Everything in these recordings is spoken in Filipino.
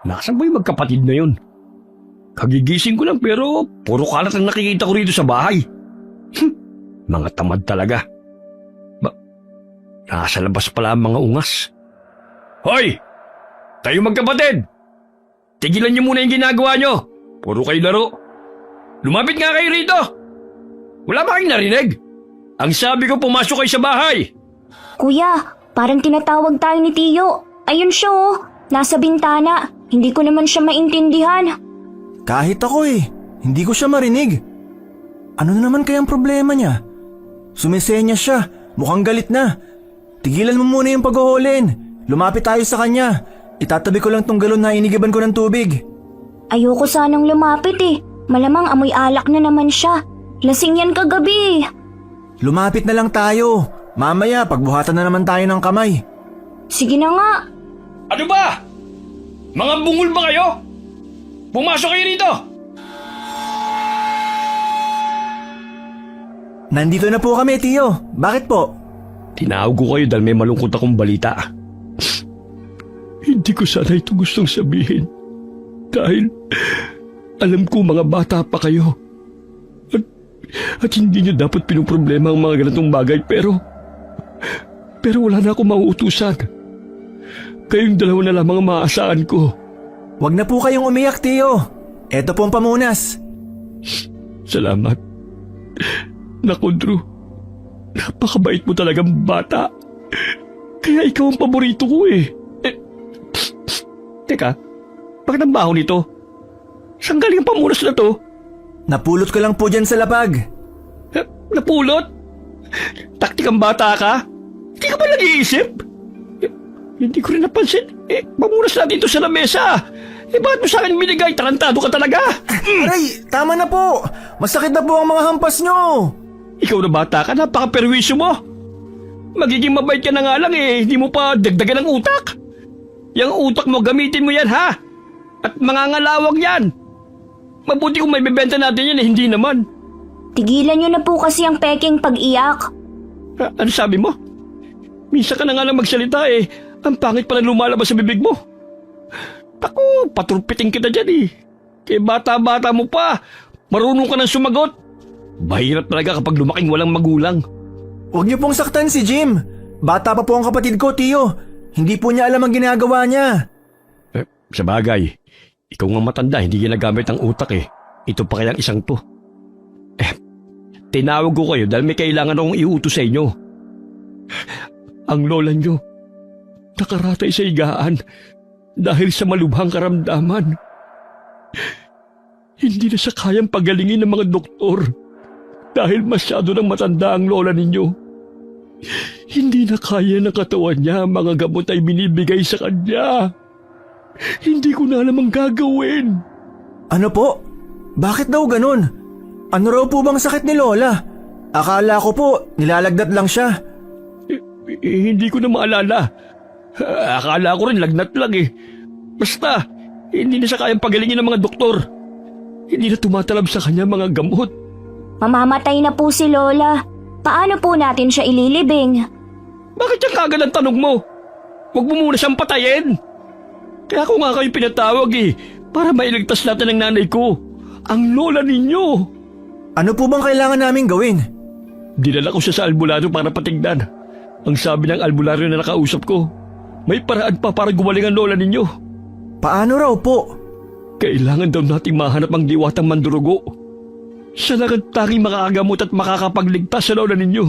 Nasaan ba yung magkapatid na yun? Kagigising ko lang pero puro kalat ang nakikita ko rito sa bahay. Mga tamad talaga. Nasa labas pala ang mga ungas. Hoy! Kayo magkapatid! Tigilan niyo muna yung ginagawa niyo. Puro kayo laro. Lumapit nga kayo rito. Wala ba kayong narinig? Ang sabi ko, pumasok kayo sa bahay. Kuya, parang tinatawag tayo ni Tiyo. Ayun siya oh, nasa bintana. Hindi ko naman siya maintindihan. Kahit ako hindi ko siya marinig. Ano na naman kayang problema niya? Sumisenya siya, mukhang galit na. Tigilan mo muna yung paghuhulin. Lumapit tayo sa kanya. Itatabi ko lang tong galon na inigiban ko ng tubig. Ayoko sanang lumapit Malamang amoy alak na naman siya. Lasing yan kagabi. Lumapit na lang tayo. Mamaya, pagbuhatan na naman tayo ng kamay. Sige na nga. Ano ba? Mga bungol ba kayo? Pumasok kayo rito! Nandito na po kami, Tiyo. Bakit po? Tinawag ko kayo dahil may malungkot akong balita. Hindi ko sana ito gustong sabihin. Dahil alam ko mga bata pa kayo. At hindi niyo dapat pinoproblema ang mga ganitong bagay pero wala na akong mauutusan. Kayong dalawa na lamang ang maaasahan ko. Huwag na po kayong umiyak, Tiyo. Eto po ang pamunas. Salamat. Naku, Drew. Napakabait mo talagang bata. Kaya ikaw ang paborito ko Teka, bakit ang baho nito? Saan galing ang pamunas na to? Napulot ko lang po dyan sa lapag. Napulot? Taktikang bata ka? Hindi ka ba nag-iisip? Hindi ko rin napansin. Pamunas natin ito sa lamesa. Bakit mo sa akin binigay? Tarantado ka talaga. Aray, tama na po. Masakit na po ang mga hampas nyo. Ikaw na bata ka, napaka-perwisyo mo. Magiging mabait ka na nga lang hindi mo pa dagdagan ng utak. Yang utak mo, gamitin mo yan ha. At mangangalawag yan. Mabuti kung may bebenta natin yan hindi naman. Tigilan niyo na po kasi ang peking pag-iyak. Ano sabi mo? Minsan ka na nga lang magsalita ang pangit pa na lumalabas sa bibig mo. Ako, paturpiting kita dyan Kaya bata-bata mo pa, marunong ka nang sumagot. Mahirap talaga kapag lumaking walang magulang. Huwag niyo pong saktan si Jim. Bata pa po ang kapatid ko, Tiyo. Hindi po niya alam ang ginagawa niya. Sa bagay, ikaw nga matanda, hindi ginagamit ang utak Ito pa kayang isang to. Tinawag ko kayo dahil may kailangan akong iutos sa inyo. Ang lola nyo, nakaratay sa higaan dahil sa malubhang karamdaman. Hindi na siya kayang pagalingin ng mga doktor dahil masyado nang matanda ang lola ninyo. Hindi na kaya ng katawan niya ang mga gamot ay binibigay sa kanya. Hindi ko na alam ang gagawin. Ano po? Bakit daw ganun? Ano raw po bang sakit ni Lola? Akala ko po, nilalagdat lang siya. Hindi ko na maalala. Akala ko rin lagnat lang Basta, hindi na siya kayang pagalingin ng mga doktor. Hindi na tumatalab sa kanya mga gamot. Mamamatay na po si Lola. Paano po natin siya ililibing? Bakit yan kagad ang tanong mo? Huwag mo muna siyang patayin. Kaya ako nga kayo pinatawag para mailigtas natin ang nanay ko. Ang lola ninyo. Ano po bang kailangan namin gawin? Dinala ko siya sa albularyo para patignan. Ang sabi ng albularyo na nakausap ko, may paraan pa para gumaling ang lola ninyo. Paano raw po? Kailangan daw nating mahanap ang diwatang mandurugo. Siya lang ang tanging makakagamot at makakapagligtas sa lola ninyo.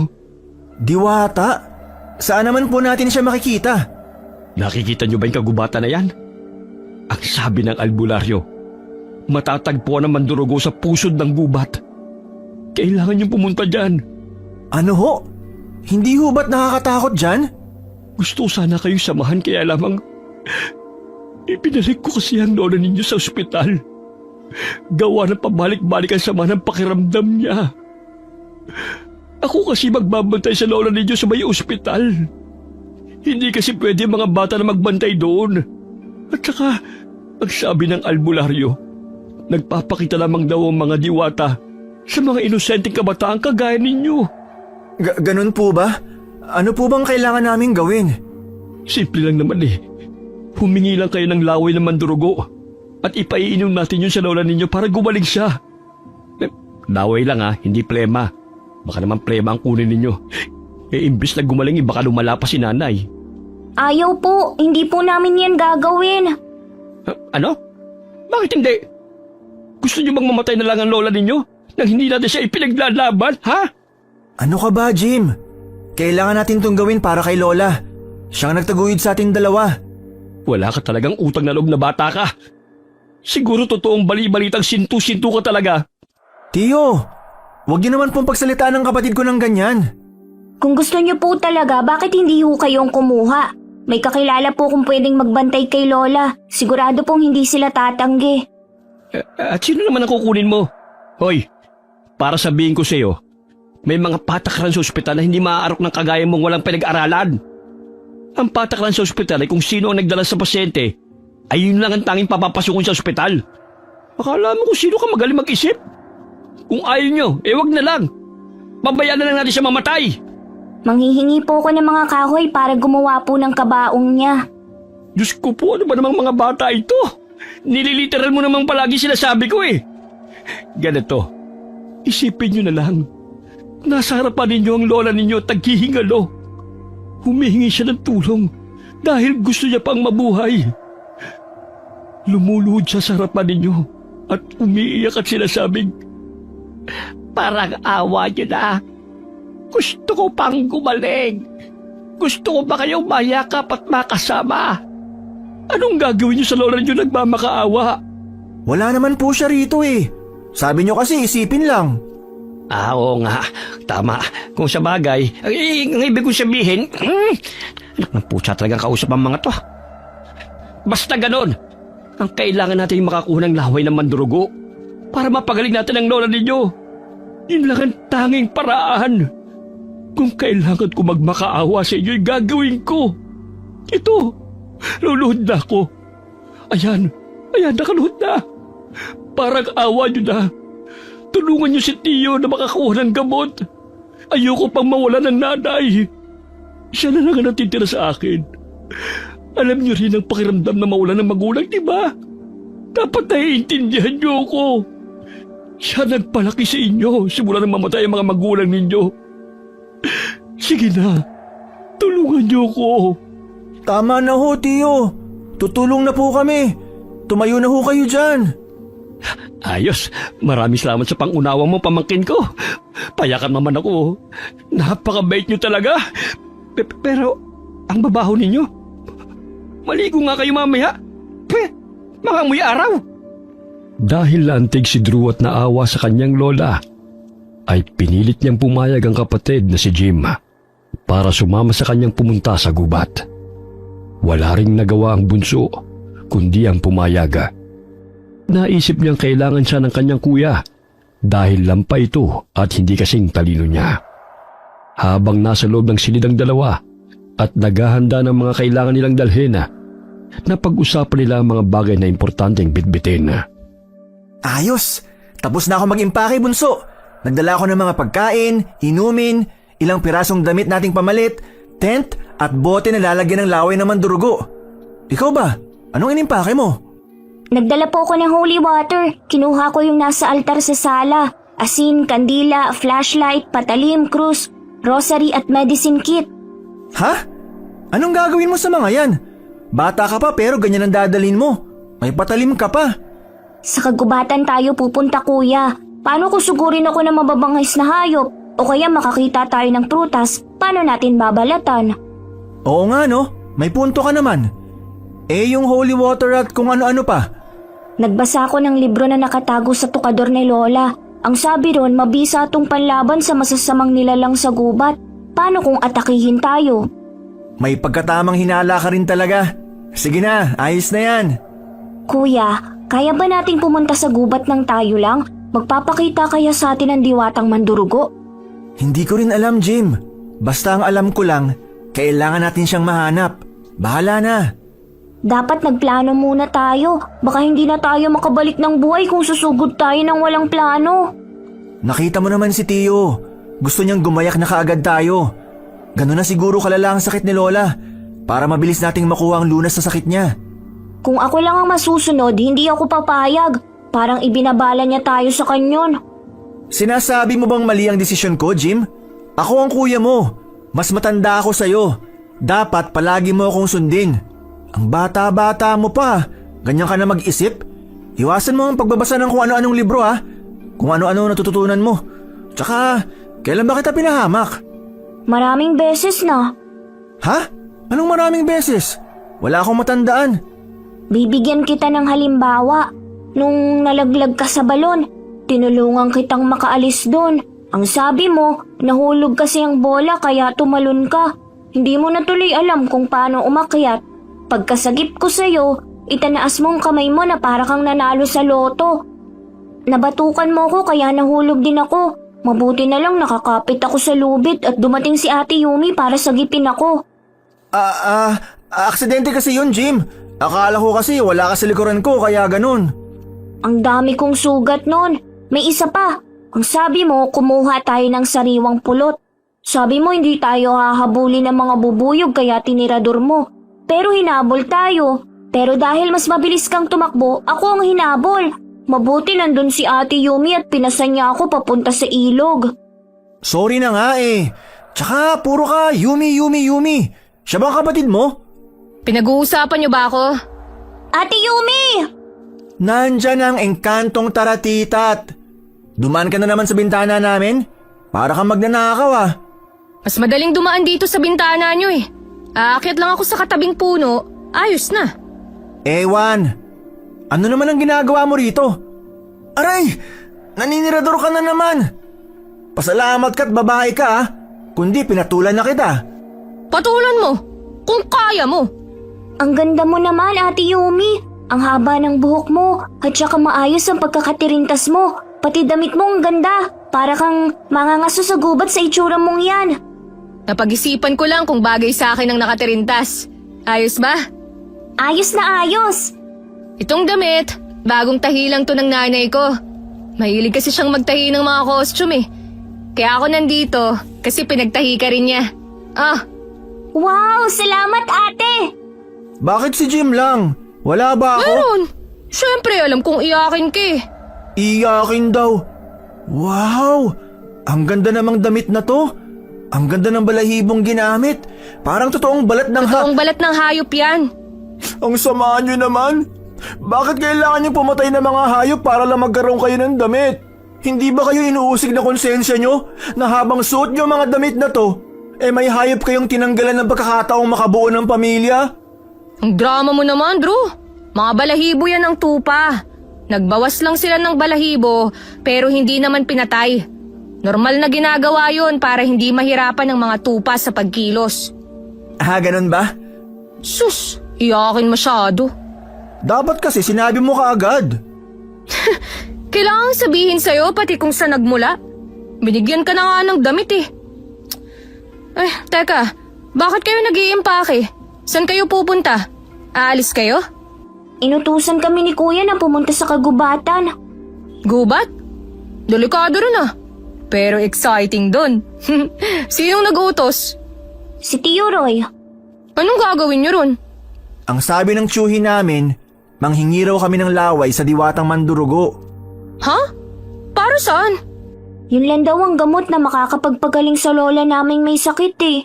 Diwata? Saan naman po natin siya makikita? Nakikita niyo ba yung kagubatan na yan? Ang sabi ng albularyo, matatagpuan ang mandurugo sa pusod ng gubat. Kailangan niyong pumunta dyan. Ano ho? Hindi ho ba't nakakatakot dyan? Gusto sana kayong samahan kaya lamang ipinalik ko kasi ang lola ninyo sa ospital. Gawa ng pabalik-balik ang sama ng pakiramdam niya. Ako kasi magbabantay sa lola ninyo sa may ospital. Hindi kasi pwede mga bata na magbantay doon. At saka, ang sabi ng albularyo, nagpapakita lamang daw ang mga diwata sa mga inosenteng kabataan kagaya ninyo. Ganun po ba? Ano po bang kailangan namin gawin? Simple lang naman Humingi lang kayo ng laway ng mandurugo at ipaiinom natin yun sa lola ninyo para gumaling siya. Laway lang hindi plema. Baka naman plema ang kunin ninyo. Imbis na gumaling, baka lumala pa si nanay. Ayaw po, hindi po namin yan gagawin. Ano? Bakit hindi? Gusto niyo bang mamatay na lang ang lola ninyo nang hindi natin siya ipinaglalaban, ha? Ano ka ba, Jim? Kailangan natin itong gawin para kay Lola. Siyang nagtaguyod sa ating dalawa. Wala ka talagang utang na loob na bata ka. Siguro totoong bali-balitang sintu-sintu ka talaga. Tiyo, huwag niyo naman pong pagsalitaan ng kapatid ko ng ganyan. Kung gusto niyo po talaga, bakit hindi ho kayong kumuha? May kakilala po kung pwedeng magbantay kay Lola. Sigurado pong hindi sila tatanggi. At sino naman ang kukunin mo? Hoy, para sabihin ko sa'yo, may mga patakaran sa ospital na hindi maaarok ng kagaya mong walang pinag-aralan. Ang patakaran sa ospital ay kung sino ang nagdala sa pasyente, ay yun lang ang tanging papapasukin sa ospital. Akala mo kung sino ka magaling mag-isip? Kung ayaw nyo, wag na lang. Pabayaan na lang natin siya mamatay. Manghihingi po ako ng mga kahoy para gumawa po ng kabaong niya. Diyos ko po, ano ba namang mga bata ito? Nililiteral mo namang palagi sila sabi ko Ganito, isipin nyo na lang. Nasa harapan ninyo ang lola ninyo taghihingalo. Humihingi siya ng tulong dahil gusto niya pang mabuhay. Lumuluhod siya sa harapan ninyo at umiiyak at sinasabing, parang awa niyo na. Gusto ko pang gumaling. Gusto ko ba kayong mayakap at makasama? Anong gagawin niyo sa lola ninyo nagmamakaawa? Wala naman po siya rito Sabi niyo kasi isipin lang. Oo nga, tama. Kung sa bagay, ang ibig kong sabihin, anak ng putsa talagang kausap ang mga to. Basta ganon, ang kailangan natin makakuha ng laway ng mandurugo para mapagaling natin ang lola ninyo. Yun lang ang tanging paraan. Kung kailangan ko magmakaawa sa inyo, gagawin ko. Ito, luluhod na ako. Ayan, nakaluhod na. Parang awa nyo na. Tulungan niyo si Tiyo na makakuha ng gamot. Ayoko pang mawala ng nanay. Siya na lang ang natitira sa akin. Alam niyo rin ang pakiramdam na mawala ng magulang, di ba? Dapat naiintindihan niyo ako. Siya nagpalaki sa inyo simula nang mamatay ang mga magulang ninyo. Sige na, tulungan niyo ako. Tama na ho, Tiyo. Tutulong na po kami. Tumayo na ho kayo dyan. Ayos, maraming salamat sa pangunawa mo, pamangkin ko. Payakan naman ako. Napakabait niyo talaga. Pero, ang babaho ninyo, maligo nga kayo mamaya. Mga amoy araw. Dahil lantig si Drew at naawa sa kanyang lola, ay pinilit niyang pumayag ang kapatid na si Jim para sumama sa kanyang pumunta sa gubat. Wala ring nagawa ang bunso, kundi ang pumayag. Naisip niyang kailangan siya ng kanyang kuya dahil lampa ito at hindi kasing talino niya. Habang nasa loob ng silid ang dalawa at naghahanda ng mga kailangan nilang dalhin, napag-usapan nila ang mga bagay na importanteng bitbitin. Ayos! Tapos na ako mag-impake, bunso. Nagdala ako ng mga pagkain, inumin, ilang pirasong damit nating pamalit, tent at bote na lalagyan ng laway ng mandurugo. Ikaw ba? Anong inimpake mo? Nagdala po ako ng holy water. Kinuha ko yung nasa altar sa sala. Asin, kandila, flashlight, patalim, krus, rosary at medicine kit. Ha? Anong gagawin mo sa mga yan? Bata ka pa pero ganyan ang dadalhin mo. May patalim ka pa. Sa kagubatan tayo pupunta, kuya. Paano kung sugurin ako ng mababangis na hayop? O kaya makakita tayo ng prutas, paano natin babalatan? Oo nga no, may punto ka naman. Yung holy water at kung ano-ano pa. Nagbasa ako ng libro na nakatago sa tukador ni Lola. Ang sabi ron, mabisa itong panlaban sa masasamang nilalang sa gubat. Paano kung atakihin tayo? May pagkatamang hinala ka rin talaga. Sige na, ayos na yan. Kuya, kaya ba nating pumunta sa gubat ng tayo lang? Magpapakita kaya sa atin ang diwatang mandurugo? Hindi ko rin alam, Jim. Basta ang alam ko lang, kailangan natin siyang mahanap. Bahala na. Dapat nagplano muna tayo. Baka hindi na tayo makabalik ng buhay kung susugod tayo ng walang plano. Nakita mo naman si Tiyo. Gusto niyang gumayak na kaagad tayo. Ganun na siguro kalala ang sakit ni Lola. para mabilis nating makuha ang lunas sa sakit niya. Kung ako lang ang masusunod, hindi ako papayag. Parang ibinabala niya tayo sa kanyon. Sinasabi mo bang mali ang desisyon ko, Jim? Ako ang kuya mo. Mas matanda ako sa'yo. Dapat palagi mo akong sundin. Ang bata-bata mo pa. Ganyan ka na mag-isip? Iwasan mo ang pagbabasa ng kung ano-anong libro ha. Kung ano-ano natututunan mo. Tsaka, kailan ba kita pinahamak? Maraming beses na. Ha? Anong maraming beses? Wala akong matandaan. Bibigyan kita ng halimbawa. Nung nalaglag ka sa balon, tinulungan kitang makaalis doon. Ang sabi mo, nahulog kasi ang bola kaya tumalon ka. Hindi mo na tuloy alam kung paano umakyat. Pagkasagip ko sa'yo, itanaas mo ang kamay mo na para kang nanalo sa loto. Nabatukan mo ko kaya nahulog din ako. Mabuti na lang nakakapit ako sa lubid at dumating si Ate Yumi para sagipin ako. Aksidente kasi yun, Jim. Akala ko kasi wala ka sa likuran ko kaya ganun. Ang dami kong sugat nun. May isa pa. Ang sabi mo, kumuha tayo ng sariwang pulot. Sabi mo hindi tayo hahabulin ng mga bubuyog kaya tinirador mo. Pero hinabol tayo. Pero dahil mas mabilis kang tumakbo, ako ang hinabol. Mabuti nandun si Ate Yumi at pinasan niya ako papunta sa ilog. Sorry na nga eh. Tsaka puro ka Yumi. Siya ba ang kapatid mo? Pinag-uusapan niyo ba ako? Ate Yumi! Nandyan ang engkantong taratitat. Dumaan ka na naman sa bintana namin? Para kang magnanakaw ah. Mas madaling dumaan dito sa bintana niyo eh. Aakyat lang ako sa katabing puno, ayos na. Ewan, ano naman ang ginagawa mo rito? Aray, naninirador ka na naman. Pasalamat ka't babae ka ah. Kundi pinatulan na kita. Patulan mo, kung kaya mo. Ang ganda mo naman, Ate Yumi. Ang haba ng buhok mo at saka maayos ang pagkakatirintas mo. Pati damit mo ang ganda. Para kang mangangaso sa gubat sa itsura mong yan. Napag-isipan ko lang kung bagay sa akin ang nakatirintas. Ayos ba? Ayos na ayos. Itong damit, bagong tahi lang to ng nanay ko. Mahilig kasi siyang magtahi ng mga costume eh. Kaya ako nandito kasi pinagtahi ka rin niya. Wow, salamat ate. Bakit si Jim lang? Wala ba ako? Meron! Siyempre alam kong iyakin ka eh. Iyakin daw. Wow! Ang ganda namang damit na to. Ang ganda ng balahibong ginamit. Parang totoong balat ng Totoong balat ng hayop yan. Ang sama nyo naman. Bakit kailangan nyo pumatay ng mga hayop para lang magkaroon kayo ng damit? Hindi ba kayo inuusig na konsensya nyo na habang suot nyo mga damit na to, may hayop kayong tinanggalan ng pagkakataong makabuo ng pamilya? Ang drama mo naman, Drew. Mga balahibo yan ang tupa. Nagbawas lang sila ng balahibo pero hindi naman pinatay. Normal na ginagawa yon para hindi mahirapan ng mga tupa sa pagkilos. Ganun ba? Sus, iyakin masyado. Dapat kasi sinabi mo kaagad. Kailangang sabihin sa'yo pati kung saan nagmula. Binigyan ka na nga ng damit eh. Teka, bakit kayo nag-iimpake? Saan kayo pupunta? Aalis kayo? Inutusan kami ni Kuya na pumunta sa kagubatan. Gubat? Delikado rin ah. Pero exciting dun. Sinong nag-utos? Si Tio Roy. Anong gagawin niyo ron? Ang sabi ng tiyuhin namin, manghingi raw kami ng laway sa diwatang mandurugo. Ha? Para saan? Yun lang daw ang gamot na makakapagpagaling sa lola naming may sakit eh.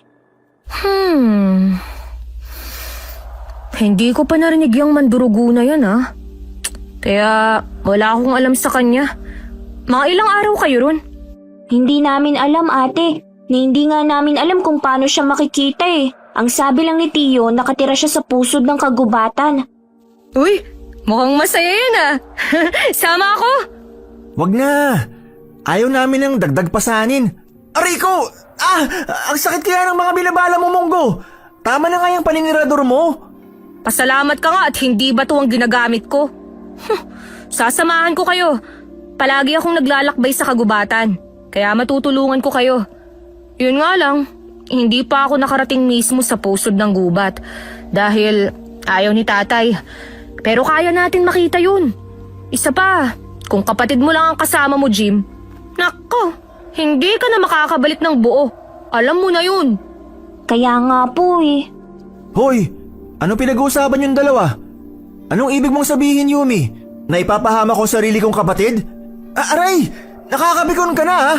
Hindi ko pa narinig yung mandurugo na yan ah. Kaya wala akong alam sa kanya. Mga ilang araw kayo ron? Hindi namin alam ate. Hindi nga namin alam kung paano siya makikita eh. Ang sabi lang ni Tio, nakatira siya sa pusod ng kagubatan. Uy, mukhang masaya yan ah. Sama ako? Wag na. Ayaw namin ng dagdag pasanin. Aray ko! Ang sakit kaya ng mga binabala mo, Monggo. Tama na nga yung paninirador mo. Pasalamat ka nga at hindi ba to ang ginagamit ko? Sasamahan ko kayo. Palagi akong naglalakbay sa kagubatan. Kaya matutulungan ko kayo. Yun nga lang, hindi pa ako nakarating mismo sa pusod ng gubat. Dahil ayaw ni tatay. Pero kaya natin makita yun. Isa pa, kung kapatid mo lang ang kasama mo, Jim, nako, hindi ka na makakabalik ng buo. Alam mo na yun. Kaya nga po eh. Hoy, anong pinag-uusapan yung dalawa? Anong ibig mong sabihin, Yumi? Na ipapahama ko sarili kong kapatid? Aray! Nakakabikon ka na ha?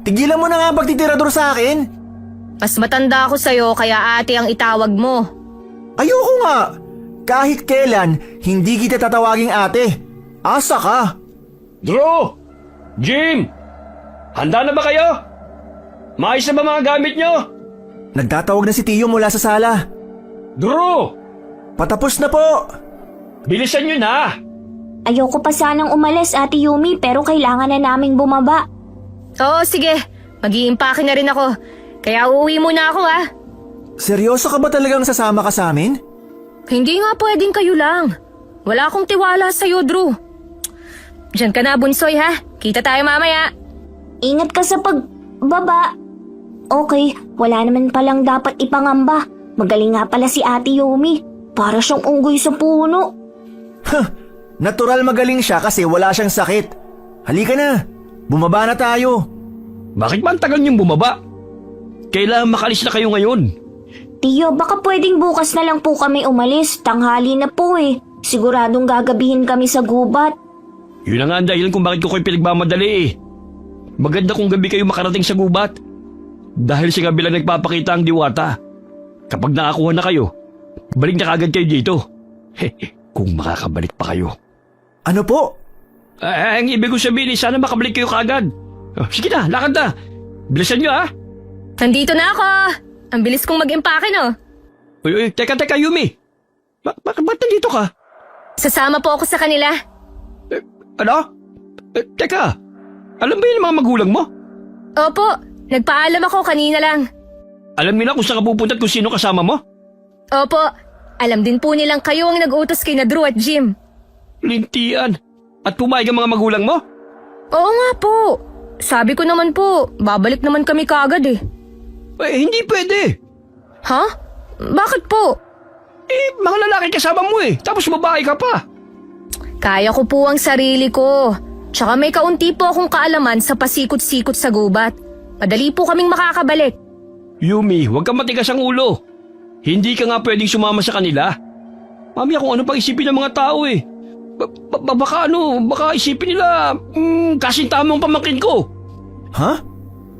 Tigilan mo na nga ang pagtitirador sa akin. Mas matanda ako sa'yo kaya ate ang itawag mo. Ayoko nga. Kahit kailan, hindi kita tatawaging ate. Asa ka? Drew! Jim! Handa na ba kayo? Maayos na ba mga gamit nyo? Nagtatawag na si Tio mula sa sala. Drew! Patapos na po. Bilisan nyo na! Ayoko pa sanang umalis, Ate Yumi, pero kailangan na naming bumaba. Oo, sige. Mag-iimpake na rin ako. Kaya uuwi muna ako ha. Seryoso ka ba talagang sasama ka sa amin? Hindi nga pwedeng kayo lang. Wala akong tiwala sa'yo, Drew. Diyan ka na, Bunsoy ha. Kita tayo mamaya. Ingat ka sa pagbaba. Okay, wala naman palang dapat ipangamba. Magaling nga pala si Ate Yumi. Para siyang unggoy sa puno. Natural magaling siya kasi wala siyang sakit. Halika na. Bumaba na tayo. Bakit ba ang tagal niyong bumaba? Kailangan makalis na kayo ngayon. Tiyo, baka pwedeng bukas na lang po kami umalis. Tanghali na po eh. Siguradong gagabihin kami sa gubat. Yun na nga ang dahilan kung bakit ko kayo pinagmamadali eh. Maganda kung gabi kayo makarating sa gubat. Dahil sa gabi lang nagpapakita ang diwata. Kapag nakakuha na kayo, balik na kagad kayo dito. Kung makakabalik pa kayo. Ano po? Ang ibig ko sabihin sana makabalik kayo kagad. Sige na, lakad na. Bilisan nyo ha. Nandito na ako. Ang bilis kong mag-impake no. Uy, teka Yumi. Bakit nandito ka? Sasama po ako sa kanila. Ano? Teka, alam ba yun ang mga magulang mo? Opo, nagpaalam ako kanina lang. Alam nila kung saan ka pupunta at kung sino kasama mo? Opo, alam din po nilang kayo ang nag-utos kay na Drew at Jim. Lintian. At pumayag ang mga magulang mo? Oo nga po. Sabi ko naman po, babalik naman kami kaagad eh. Hindi pwede. Ha? Bakit po? Mga lalaki kasama mo eh. Tapos babae ka pa. Kaya ko po ang sarili ko. Tsaka may kaunti po akong kaalaman sa pasikot-sikot sa gubat. Madali po kaming makakabalik. Yumi, huwag kang matigas ang ulo. Hindi ka nga pwedeng sumama sa kanila. Mamaya kung ano pang isipin ng mga tao eh. Baka isipin nila, kasing tamang pamangkin ko. Ha?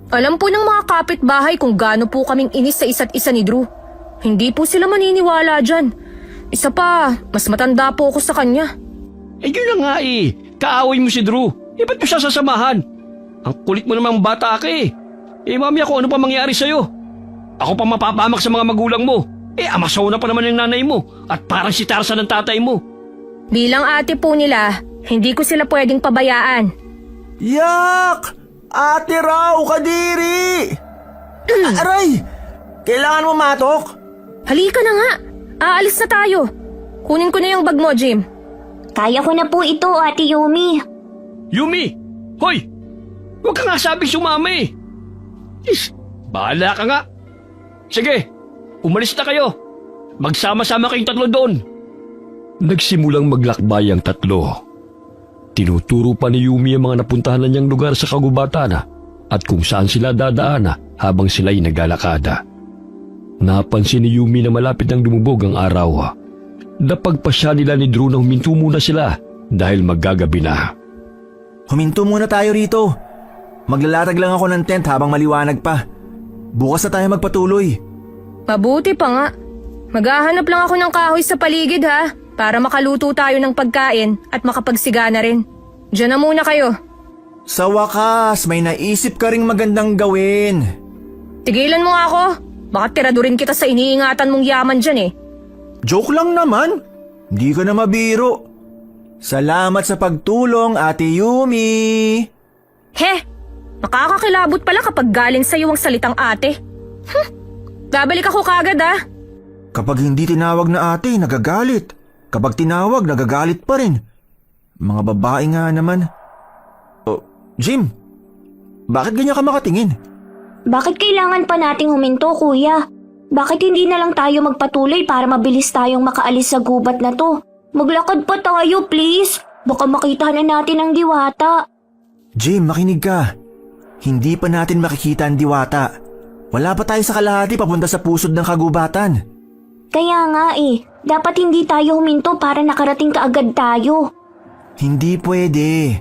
Alam po ng mga kapitbahay kung gaano po kaming inis sa isa't isa ni Drew. Hindi po sila maniniwala dyan. Isa pa, mas matanda po ako sa kanya. Yun na nga eh. Kaaway mo si Drew. Ba't mo siya sasamahan? Ang kulit mo namang bata ka eh. Mamaya kung ano pa mangyari sa'yo. Ako pa mapapamak sa mga magulang mo. Amasaw na pa naman yung nanay mo. At parang si Tarzan ng tatay mo. Bilang ate po nila, hindi ko sila pwedeng pabayaan. Yak! Ate raw, kadiri! Aray! Kailangan mo matok? Halika na nga. Aalis na tayo. Kunin ko na yung bag mo, Jim. Kaya ko na po ito, Ate Yumi. Yumi! Hoy! Huwag ka nga sabing sumama eh. Bahala ka nga. Sige, umalis na kayo. Magsama-sama kayong tatlo doon. Nagsimulang maglakbay ang tatlo. Tinuturo pa ni Yumi ang mga napuntahan na niyang lugar sa kagubatan at kung saan sila dadaan habang sila'y naglalakada. Napansin ni Yumi na malapit nang lumubog ang araw. Napagpasya nila ni Drew na huminto muna sila dahil maggagabi na. Huminto muna tayo rito. Maglalatag lang ako ng tent habang maliwanag pa. Bukas na tayo magpatuloy. Mabuti pa nga. Maghahanap lang ako ng kahoy sa paligid ha, para makaluto tayo ng pagkain at makapagsigana rin. Diyan na muna kayo. Sa wakas, may naisip ka ring magandang gawin. Tigilan mo nga ako. Baka tiradurin kita sa iniingatan mong yaman dyan eh. Joke lang naman. Hindi ka na mabiro. Salamat sa pagtulong, Ate Yumi. He! Nakakakilabot pala kapag galing sa'yo ang salitang ate. Babalik ako kagad ah. Kapag hindi tinawag na ate, nagagalit. Kapag tinawag, nagagalit pa rin. Mga babae nga naman. Oh, Jim, bakit ganyan ka makatingin? Bakit kailangan pa nating huminto, kuya? Bakit hindi na lang tayo magpatuloy para mabilis tayong makaalis sa gubat na to? Maglakad pa tayo, please. Baka makita na natin ang diwata. Jim, makinig ka. Hindi pa natin makikita ang diwata. Wala pa tayo sa kalahati papunta sa pusod ng kagubatan. Kaya nga dapat hindi tayo huminto para nakarating kaagad tayo. Hindi pwede.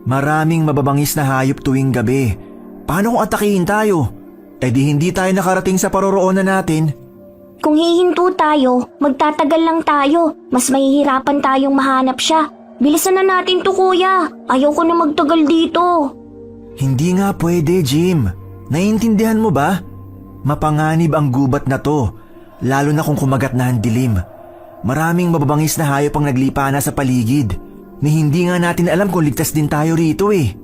Maraming mababangis na hayop tuwing gabi. Paano kung atakihin tayo? Di hindi tayo nakarating sa paroroonan natin. Kung hihinto tayo, magtatagal lang tayo. Mas mahihirapan tayong mahanap siya. Bilisan na natin to, kuya. Ayoko na magtagal dito. Hindi nga pwede, Jim. Naiintindihan mo ba? Mapanganib ang gubat na to, lalo na kung kumagat na ang dilim. Maraming mababangis na hayop ang naglipana sa paligid. Ni hindi nga natin alam kung ligtas din tayo rito eh.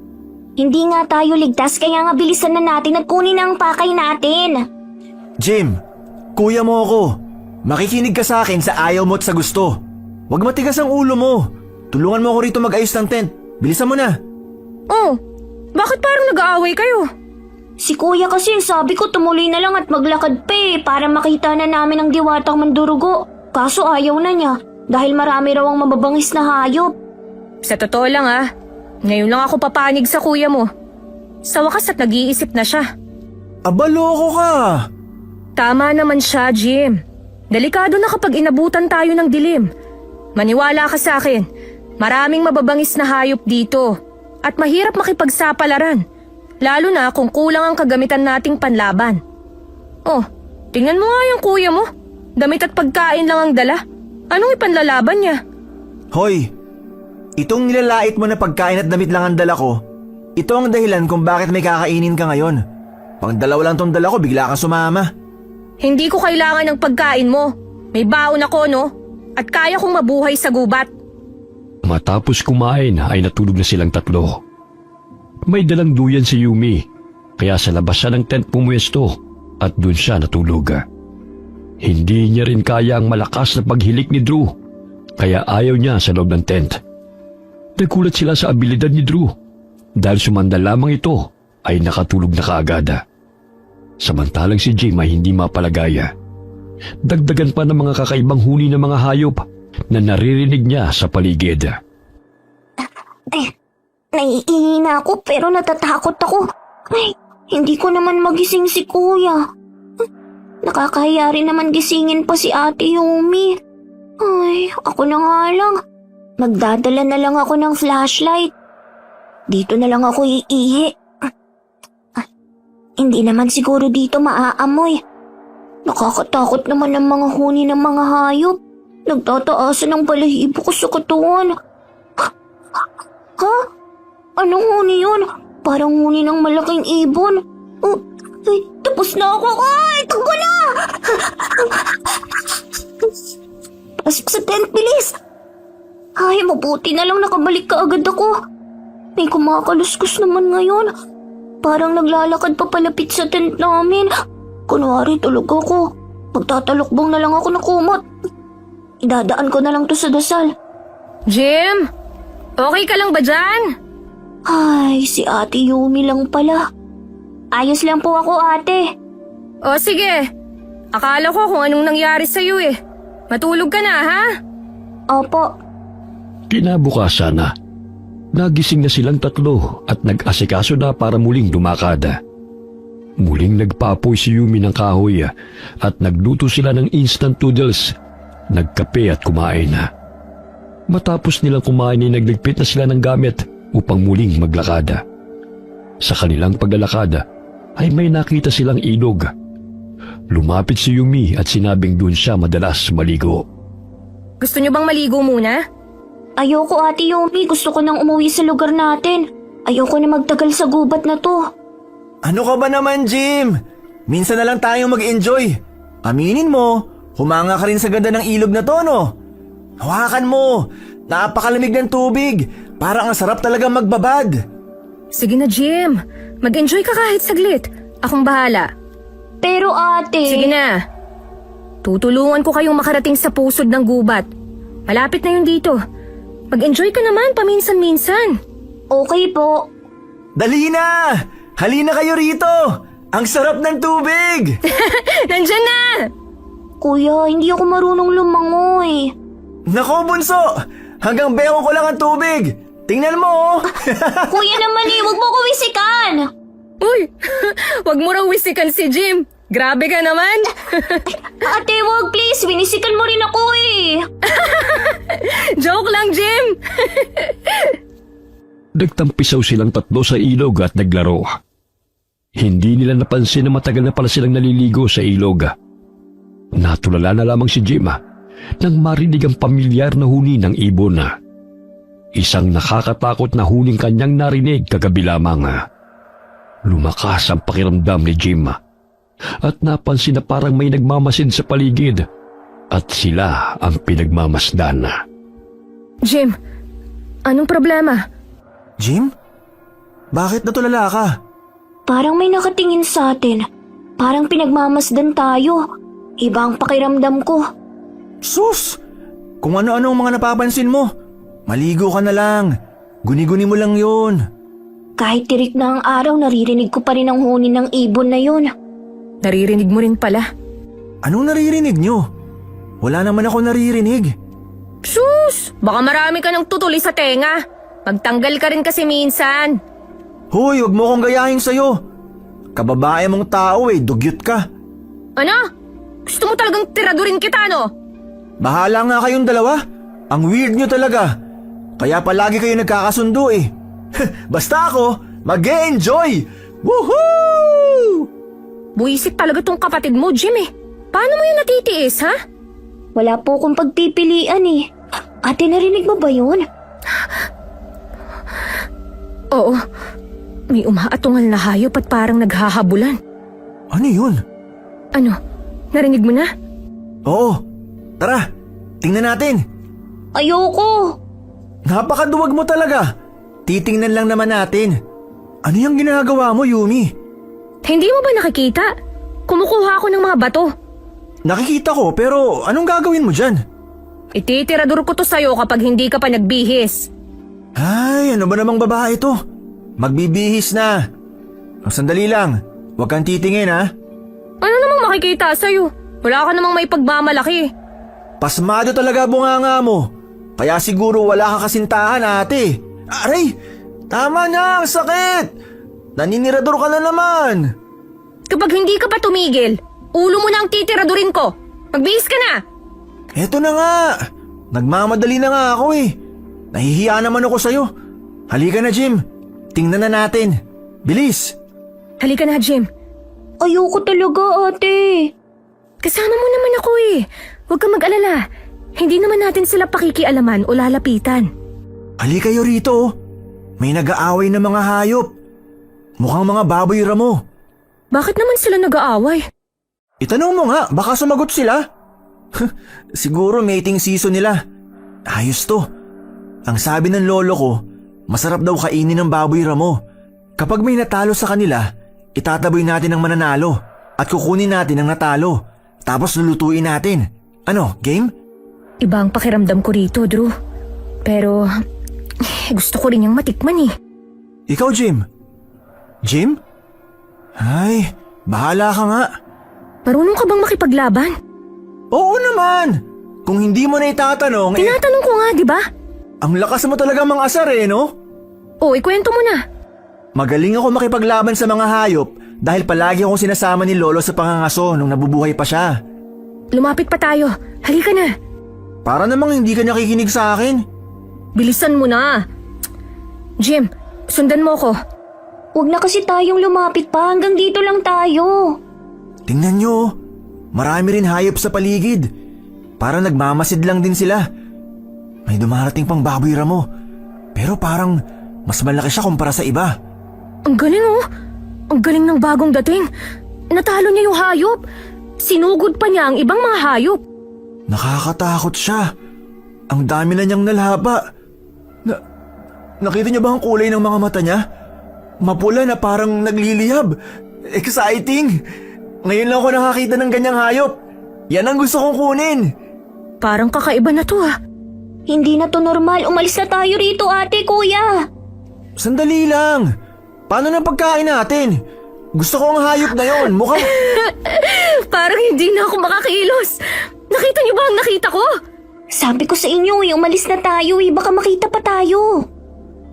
Hindi nga tayo ligtas kaya nga bilisan na natin at kunin ang pakay natin. Jim, kuya mo ako. Makikinig ka sa akin sa ayaw mo at sa gusto. Huwag matigas ang ulo mo. Tulungan mo ako rito mag-ayos ng tent. Bilisan mo na. Oh, bakit parang nag-aaway kayo? Si kuya kasi sabi ko tumuloy na lang at maglakad pa para makita na namin ang diwatang mandurugo. Kaso ayaw na niya dahil marami raw ang mababangis na hayop. Sa totoo lang ngayon lang ako papanig sa kuya mo. Sa wakas at nag-iisip na siya. Aba, loko ka. Tama naman siya, Jim. Delikado na kapag inabutan tayo ng dilim. Maniwala ka sa akin, maraming mababangis na hayop dito at mahirap makipagsapalaran. Lalo na kung kulang ang kagamitan nating panlaban. Oh, tingnan mo nga yung kuya mo. Damit at pagkain lang ang dala. Anong ipanlalaban niya? Hoy, itong nilalait mo na pagkain at damit lang ang dala ko, ito ang dahilan kung bakit may kakainin ka ngayon. Pang dalawa lang tong dala ko, bigla kang sumama. Hindi ko kailangan ng pagkain mo. May baon ako, no? At kaya kong mabuhay sa gubat. Matapos kumain ay natulog na silang tatlo. May dalang duyan si Yumi, kaya sa labas siya ng tent pumuesto at doon siya natulog. Hindi niya rin kaya ang malakas na paghilik ni Drew, kaya ayaw niya sa loob ng tent. Nagulat sila sa abilidad ni Drew dahil sumanda lamang ito ay nakatulog na kaagad. Samantalang si Jim ay hindi mapalagaya. Dagdagan pa ng mga kakaibang huni ng mga hayop na naririnig niya sa paligid. Naiihina ako pero natatakot ako. Ay, hindi ko naman magising si kuya. Nakakahiya rin naman gisingin pa si Ate Yumi. Ay, ako na nga lang. Magdadala na lang ako ng flashlight. Dito na lang ako iihi. Ay, hindi naman siguro dito maaamoy. Nakakatakot naman ang mga huni ng mga hayop. Nagtataasan ang balahibo ko sa katawan. Ha? Anong huni yun? Parang huni ng malaking ibon. Ay, tapos na ako. Ay, takbo na! Pasok sa tent, bilis! Ay, mabuti na lang nakabalik ka agad ako. May kumakaluskos naman ngayon. Parang naglalakad pa palapit sa tent namin. Kunwari tulog ako. Magtatalokbong na lang ako ng kumot. Idadaan ko na lang to sa dasal. Jim, okay ka lang ba dyan? Ay, si Ate Yumi lang pala. Ayos lang po ako, ate. O sige, akala ko kung anong nangyari sa'yo eh. Matulog ka na, ha? Opo. Kinabukasan na. Nagising na silang tatlo at nag-asikaso na para muling lumakad. Muling nagpaapoy si Yumi ng kahoy at nagluto sila ng instant noodles. Nagkape at kumain na. Matapos nilang kumain ay nagligpit na sila ng gamit upang muling maglakad. Sa kanilang paglalakad ay may nakita silang ilog. Lumapit si Yumi at sinabing doon siya madalas maligo. Gusto niyo bang maligo muna? Ayoko, Ate Yumi. Gusto ko nang umuwi sa lugar natin. Ayoko na magtagal sa gubat na to. Ano ka ba naman, Jim? Minsan na lang tayong mag-enjoy. Aminin mo, humanga ka rin sa ganda ng ilog na to, no? Hawakan mo. Napakalamig ng tubig. Parang ang sarap talaga magbabad. Sige na, Jim. Mag-enjoy ka kahit saglit. Akong bahala. Pero ate... Sige na. Tutulungan ko kayong makarating sa pusod ng gubat. Malapit na yun dito. Mag-enjoy ka naman paminsan-minsan. Okay po. Dali na! Halina kayo rito! Ang sarap ng tubig! Nandyan na! Kuya, hindi ako marunong lumangoy. Nako, bunso! Hanggang bewang ko lang ang tubig! Tingnan mo! Kuya naman wag mo ko wisikan. Uy, wag mo raw wisikan si Jim. Grabe ka naman. Ate, wag please. Winisikan mo rin ako eh. Joke lang, Jim. Nagtampisaw silang tatlo sa ilog at naglaro. Hindi nila napansin na matagal na pala silang naliligo sa ilog. Natulala na lamang si Jim nang marinig ang pamilyar na huni ng ibon. Isang nakakatakot na huning kanyang narinig kagabi lamang. Lumakas ang pakiramdam ni Jim at napansin na parang may nagmamasid sa paligid at sila ang pinagmamasdan. Jim, anong problema? Jim? Bakit natulala ka? Parang may nakatingin sa atin. Parang pinagmamasdan tayo. Iba ang pakiramdam ko. Sus! Kung ano-ano ang mga napapansin mo. Maligo ka na lang. Guni-guni mo lang yun. Kahit tirik na ang araw, naririnig ko pa rin ang huni ng ibon na yun. Naririnig mo rin pala. Anong naririnig nyo? Wala naman ako naririnig. Sus! Baka marami ka ng tutuli sa tenga. Magtanggal ka rin kasi minsan. Hoy, huwag mo akong gayahin sa'yo. Kababae mong tao dugyot ka. Ano? Gusto mo talagang tiradurin kita, no? Bahala nga kayong dalawa. Ang weird nyo talaga. Kaya palagi kayo nagkakasundo Basta ako, mag-e-enjoy! Woohoo! Buisit talaga tong kapatid mo, Jim Paano mo yan natitiis, ha? Wala po akong pagpipilian eh. Ate, narinig mo ba yun? Oo. May umaatungal na hayop at parang naghahabulan. Ano yun? Ano? Narinig mo na? Oo. Tara, tingnan natin. Ayoko. Napakaduwag mo talaga. Titingnan lang naman natin. Ano yung ginagawa mo, Yumi? Hindi mo ba nakikita? Kumukuha ako ng mga bato. Nakikita ko pero anong gagawin mo dyan? Ititirador ko to sa'yo kapag hindi ka pa nagbihis. Ay, ano ba namang babae to? Magbibihis na. Sandali lang. Huwag kang titingin ha. Ano namang makikita sa'yo? Wala ka namang may pagmamalaki. Pasmado talaga bunganga mo. Kaya siguro wala ka kasintahan ate. Aray! Tama na, ang sakit! Naninirador ka na naman. Kapag hindi ka pa tumigil, ulo mo na ang titiradurin ko. Magbihis ka na! Eto na nga. Nagmamadali na nga ako Nahihiya naman ako sa'yo. Halika na, Jim. Tingnan na natin. Bilis! Halika na, Jim. Ayoko talaga, ate. Kasama mo naman ako Huwag ka mag-alala. Hindi naman natin sila pakikialaman o lalapitan. Halika kayo rito. May nag-aaway na mga hayop. Mukhang mga baboy ramo. Bakit naman sila nag-aaway? Itanong mo nga, baka sumagot sila. Siguro mating season nila. Ayos to. Ang sabi ng lolo ko, masarap daw kainin ng baboy ramo. Kapag may natalo sa kanila, itataboy natin ang mananalo at kukunin natin ang natalo. Tapos lulutuin natin. Ano, game? Iba ang pakiramdam ko rito, Drew. Pero gusto ko rin yung matikman Ikaw, Jim? Jim? Ay, bahala ka nga. Marunong ka bang makipaglaban? Oo naman! Kung hindi mo na itatanong, Tinatanong ko nga, di ba? ang lakas mo talaga mang-asar no? O, ikwento mo na. Magaling ako makipaglaban sa mga hayop dahil palagi akong sinasama ni Lolo sa pangangaso nung nabubuhay pa siya. Lumapit pa tayo. Halika na. Para namang hindi ka nakikinig sa akin. Bilisan mo na. Jim, sundan mo ko. Huwag na kasi tayong lumapit pa. Hanggang dito lang tayo. Tingnan nyo, marami rin hayop sa paligid. Parang nagmamasid lang din sila. May dumarating pang baboy ramo. Pero parang mas malaki siya kumpara sa iba. Ang galing Ang galing ng bagong dating. Natalo niya yung hayop. Sinugod pa niya ang ibang mga hayop. Nakakatakot siya. Ang dami na niyang nalhaba. Nakita niyo ba ang kulay ng mga mata niya? Mapula na parang nagliliyab. Exciting! Ngayon lang ako nakakita ng ganyang hayop. Yan ang gusto kong kunin. Parang kakaiba na to Hindi na to normal. Umalis na tayo rito, ate, kuya. Sandali lang. Paano na pagkain natin? Gusto ko ang hayop na yon. Mukhang... Parang hindi na ako makakilos. Nakita niyo ba ang nakita ko? Sabi ko sa inyo, umalis na tayo. Baka makita pa tayo.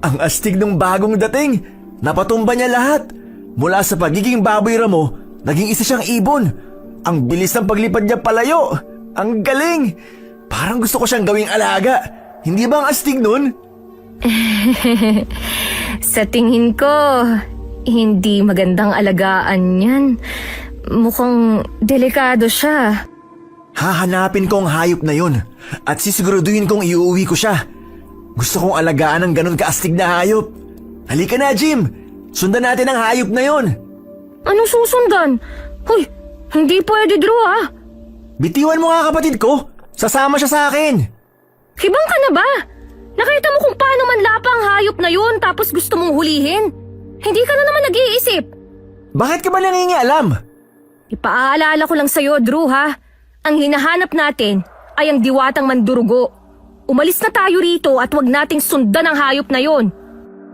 Ang astig ng bagong dating. Napatumba niya lahat. Mula sa pagiging baboy ramo, Naging isa siyang ibon. Ang bilis ng paglipad niya palayo. Ang galing! Parang gusto ko siyang gawing alaga. Hindi ba ang astig nun? Sa tingin ko, hindi magandang alagaan yan. Mukhang delikado siya. Hahanapin ko ang hayop na yun at sisiguraduhin kong iuwi ko siya. Gusto kong alagaan ng ganun kaastig na hayop. Halika na, Jim! Sundan natin ang hayop na yun. Anong susundan? Hoy, hindi pwede, Drew, ha? Bitiwan mo nga kapatid ko. Sasama siya sa akin. Hibang ka na ba? Nakita mo kung paano manlapa ang hayop na yun tapos gusto mong hulihin? Hindi ka na naman nag-iisip. Bakit ka ba nangingialam? Ipaalala ko lang sa'yo, Drew, ha? Ang hinahanap natin ay ang diwatang mandurugo. Umalis na tayo rito at wag nating sundan ang hayop na yon.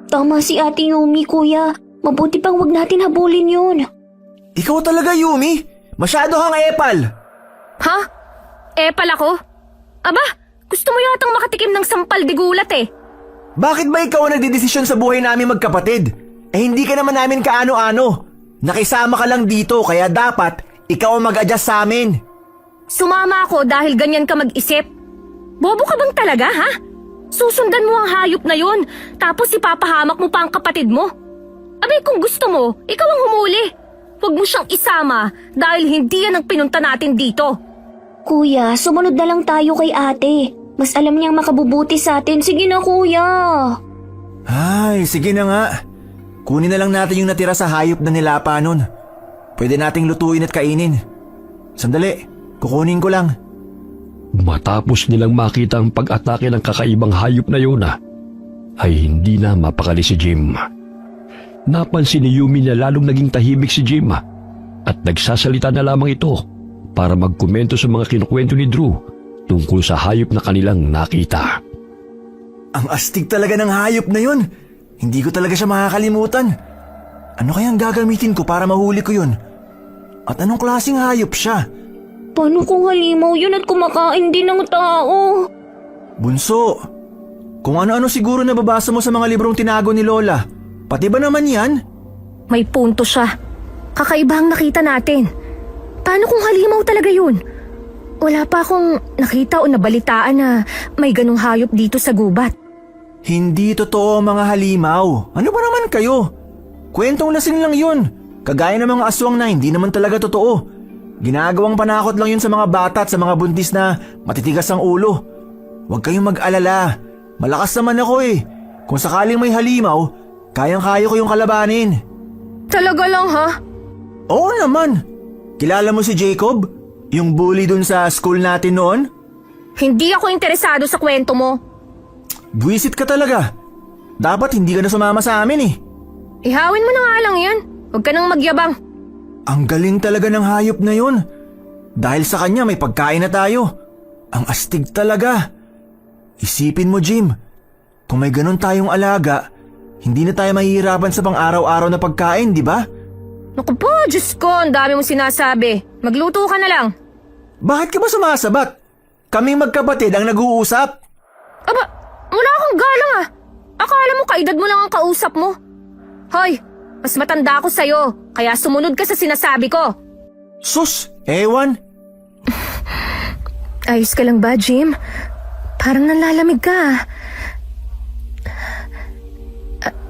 Tama si Ate Yumi, kuya. Mabuti pang wag natin habulin yun. Ikaw talaga, Yumi. Masyado kang epal. Ha? Epal ako? Aba, gusto mo yatang makatikim ng sampal di gulat eh. Bakit ba ikaw ang nagdidesisyon sa buhay namin magkapatid? Eh hindi ka naman namin kaano-ano. Nakisama ka lang dito kaya dapat ikaw ang mag-adjust sa amin. Sumama ako dahil ganyan ka mag-isip. Bobo ka bang talaga, ha? Susundan mo ang hayop na yon, tapos ipapahamak mo pa ang kapatid mo. Abay, kung gusto mo, ikaw ang humuli. Huwag mo siyang isama dahil hindi yan ang pinunta natin dito. Kuya, sumunod na lang tayo kay ate. Mas alam niyang makabubuti sa atin. Sige na, kuya. Ay, sige na nga. Kunin na lang natin yung natira sa hayop na nilapa nun. Pwede nating lutuin at kainin. Sandali, kukunin ko lang. Matapos nilang makita ang pag-atake ng kakaibang hayop na yun, ay hindi na mapakali si Jim. Napansin ni Yumi na lalong naging tahimik si Jim at nagsasalita na lamang ito para magkomento sa mga kinukwento ni Drew tungkol sa hayop na kanilang nakita. Ang astig talaga ng hayop na yun. Hindi ko talaga siya makakalimutan. Ano kayang gagamitin ko para mahuli ko yun? At anong klaseng hayop siya? Paano kung halimaw yun at kumakain din ng tao? Bunso, kung ano-ano siguro nababasa mo sa mga librong tinago ni Lola. Pati ba naman yan? May punto siya. Kakaiba ang nakita natin. Paano kung halimaw talaga yun? Wala pa akong nakita o nabalitaan na may ganong hayop dito sa gubat. Hindi totoo ang mga halimaw. Ano ba naman kayo? Kwentong lasing lang yun. Kagaya ng mga aswang na hindi naman talaga totoo. Ginagawang panakot lang yun sa mga bata at sa mga buntis na matitigas ang ulo. Huwag kayong mag-alala. Malakas naman ako eh. Kung sakaling may halimaw, kayang-kaya ko yung kalabanin. Talaga lang, ha? Oo naman. Kilala mo si Jacob? Yung bully dun sa school natin noon? Hindi ako interesado sa kwento mo. Buwisit ka talaga. Dapat hindi ka na sumama sa amin eh. Ihawin mo na nga lang yan. Huwag ka nang magyabang. Ang galing talaga ng hayop na yun. Dahil sa kanya may pagkain na tayo. Ang astig talaga. Isipin mo, Jim. Kung may ganun tayong alaga, hindi na tayo mahihirapan sa pang-araw-araw na pagkain, di ba? Naku po, Diyos ko, ang dami mong sinasabi. Magluto ka na lang. Bakit ka ba sumasabat? Kaming magkapatid ang nag-uusap. Aba, wala akong galang ah. Akala mo kaedad mo lang ang kausap mo. Hoy, mas matanda ako sa'yo, kaya sumunod ka sa sinasabi ko. Sus, ewan. Ayos ka lang ba, Jim? Parang nanlalamig ka.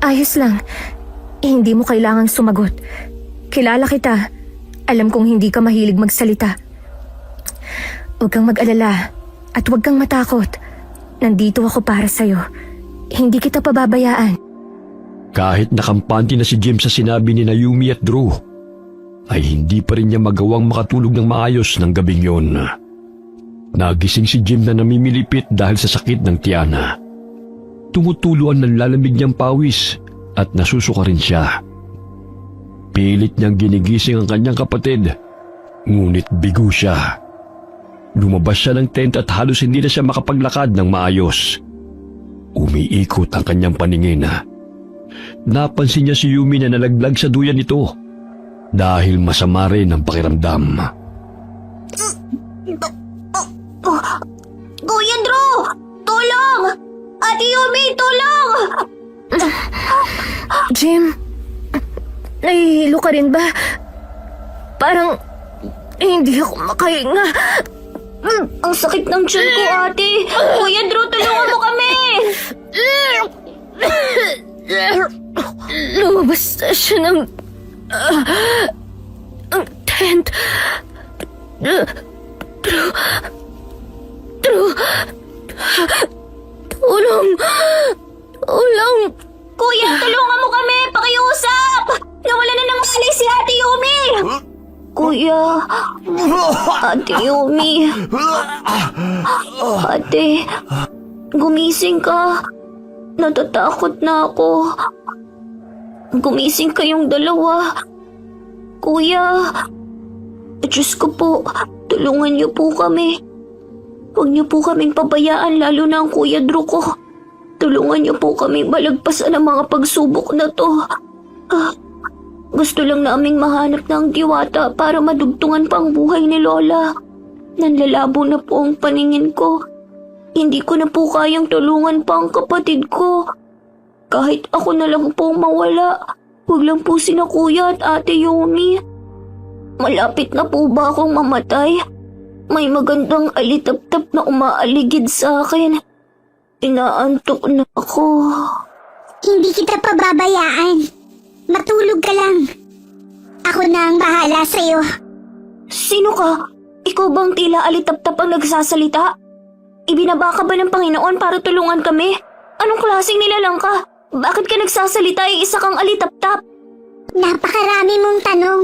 Ayos lang. Hindi mo kailangang sumagot. Kilala kita. Alam kong hindi ka mahilig magsalita. Huwag kang mag-alala at huwag kang matakot. Nandito ako para sa'yo. Hindi kita pababayaan. Kahit nakampante na si Jim sa sinabi ni Yumi at Drew, ay hindi pa rin niya magawang makatulog ng maayos ng gabing yun. Nagising si Jim na namimilipit dahil sa sakit ng tiyana. Tumutuluan ng lalamig niyang pawis at nasusuka rin siya. Pilit niyang ginigising ang kanyang kapatid, ngunit bigo siya. Lumabas siya ng tent at halos hindi na siya makapaglakad ng maayos. Umiikot ang kanyang paningin. Napansin niya si Yumi na nalaglag sa duyan nito dahil masama rin ang pakiramdam. Kuya Drew! Tulong! Ate Yumi, tulong! Jim, nahihilo ka rin ba? Parang hindi ako makahinga. Ang sakit ng tiyan ko, ate. Kuya Drew, tulungan mo kami! Lumabas na siya ng ang tent. True. Tulong. Kuya, tulungan mo kami! Pakiusap! Nawala na ng malay si Ate Yumi! Kuya, Ate Yumi. Ate, gumising ka. Natatakot na ako. Gumising kayong dalawa. Kuya, Diyos ko po, tulungan niyo po kami. Huwag niyo po kaming pabayaan, lalo na ang Kuya Drew ko. Tulungan niyo po kaming malagpasan ang mga pagsubok na to. Gusto lang naming mahanap ng diwata para madugtungan pa ang buhay ni Lola. Nanlalabo na po ang paningin ko. Hindi ko na po kayang tulungan pa ang kapatid ko. Kahit ako na lang po mawala, huwag lang po sina Kuya at Ate Yumi. Malapit na po ba akong mamatay? May magandang alitap-tap na umaaligid sa akin. Inaantok na ako. Hindi kita pababayaan. Matulog ka lang. Ako na ang bahala sa'yo. Sino ka? Ikaw bang tila alitap-tap ang nagsasalita? Ibinaba ka ba ng Panginoon para tulungan kami? Anong klaseng nilalang ka? Bakit ka nagsasalita ay isa kang alitap-tap? Napakarami mong tanong.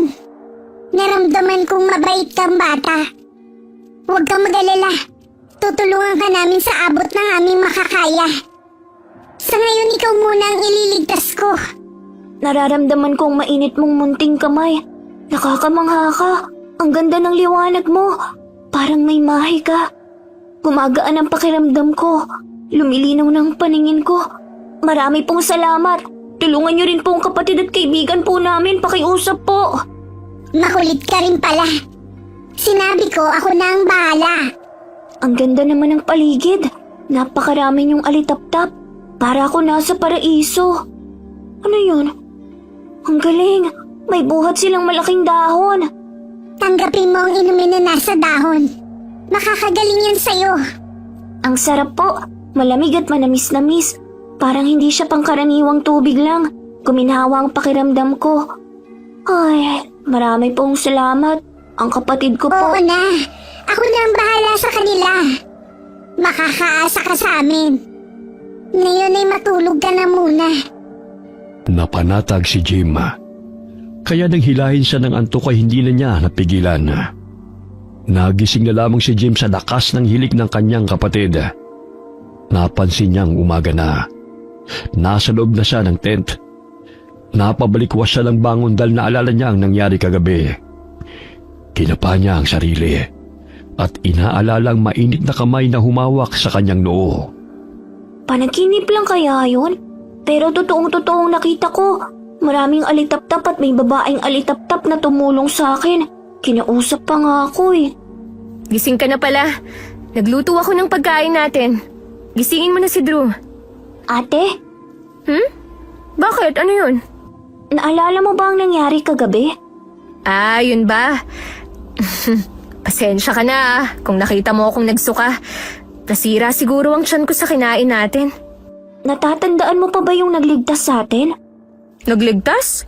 Naramdaman kong mabait kang bata. Huwag kang mag-alala. Tutulungan ka namin sa abot ng aming makakaya. Sa ngayon, ikaw muna ang ililigtas ko. Nararamdaman kong mainit mong munting kamay. Nakakamangha ka. Ang ganda ng liwanag mo. Parang may mahi ka. Gumagaan ang pakiramdam ko. Lumilinaw ng paningin ko. Marami pong salamat. Tulungan niyo rin po ang kapatid at kaibigan po namin. Pakiusap po. Makulit ka rin pala. Sinabi ko, ako na ang bahala. Ang ganda naman ng paligid. Napakarami niyong alitap-tap. Para ako nasa paraiso. Ano yun? Ang galing. May buhat silang malaking dahon. Tanggapin mo ang inumin na nasa dahon. Makakagaling yan sa'yo. Ang sarap po. Malamig at manamis-namis. Parang hindi siya pangkaraniwang tubig lang. Guminhawa ang pakiramdam ko. Ay, marami pong salamat. Ang kapatid ko po. Oo na. Ako na ang bahala sa kanila. Makakaasa ka sa amin. Ngayon ay matulog ka na muna. Napanatag si Jim. Kaya nang hilahin siya ng antok ay hindi na niya napigilan. Nagising na lamang si Jim sa lakas ng hilik ng kanyang kapatid. Napansin niyang umaga na. Nasa loob na siya ng tent. Napabalikwas siya ng bangon dahil naalala niya ang nangyari kagabi. Kinapa niya ang sarili at inaalalang mainit na kamay na humawak sa kanyang noo. Panaginip lang kaya yun? Pero totoong nakita ko. Maraming alitap-tap at may babaeng alitap-tap na tumulong sa akin. Kinausap pa nga ako eh. Gising ka na pala. Nagluto ako ng pagkain natin. Gisingin mo na si Drew. Ate, Bakit? Ano yun? naalala mo ba ang nangyari kagabi? Ah, yun ba? Pasensya ka na kung nakita mo akong nagsuka. Nasira siguro ang tiyan ko sa kinain natin. Natatandaan mo pa ba yung nagligtas sa atin? Nagligtas?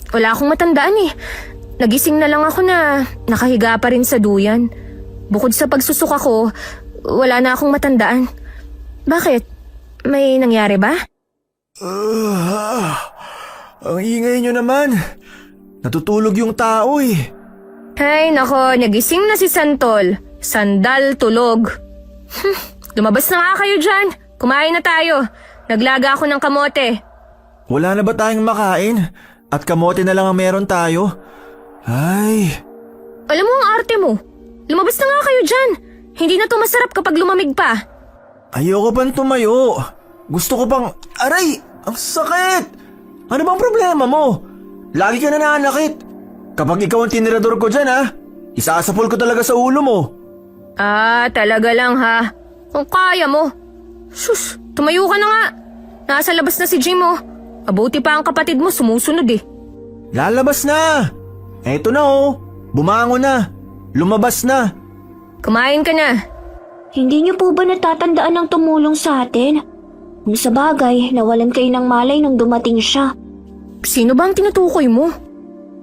Wala akong matandaan eh. Nagising na lang ako na nakahiga pa rin sa duyan. Bukod sa pagsusuka ko, wala na akong matandaan. Bakit? May nangyari ba? Ang ingay nyo naman. Natutulog yung tao eh. Ay nako, nagising na si Santol. Sandal tulog. Lumabas na nga kayo dyan. Kumain na tayo. Naglaga ako ng kamote. Wala na ba tayong makain? At kamote na lang ang meron tayo? Ay, Alam mo ang arte mo. Lumabas na nga kayo dyan. Hindi na to masarap kapag lumamig pa. ayoko pang tumayo. Gusto ko pang... Aray! Ang sakit! Ano bang problema mo? Lagi ka na nananakit. Kapag ikaw ang tinirador ko dyan ha, isasapol ko talaga sa ulo mo. Ah, talaga lang ha. Kung kaya mo. Sus, tumayo ka na nga. Nasa labas na si Jim oh. Mabuti pa ang kapatid mo sumusunod eh. Lalabas na! Eto na oh, bumangon na. Lumabas na. Kumain ka na. Hindi niyo po ba natatandaan ng tumulong sa atin? Kung sa bagay, nawalan kayo ng malay nung dumating siya. Sino ba ang tinutukoy mo?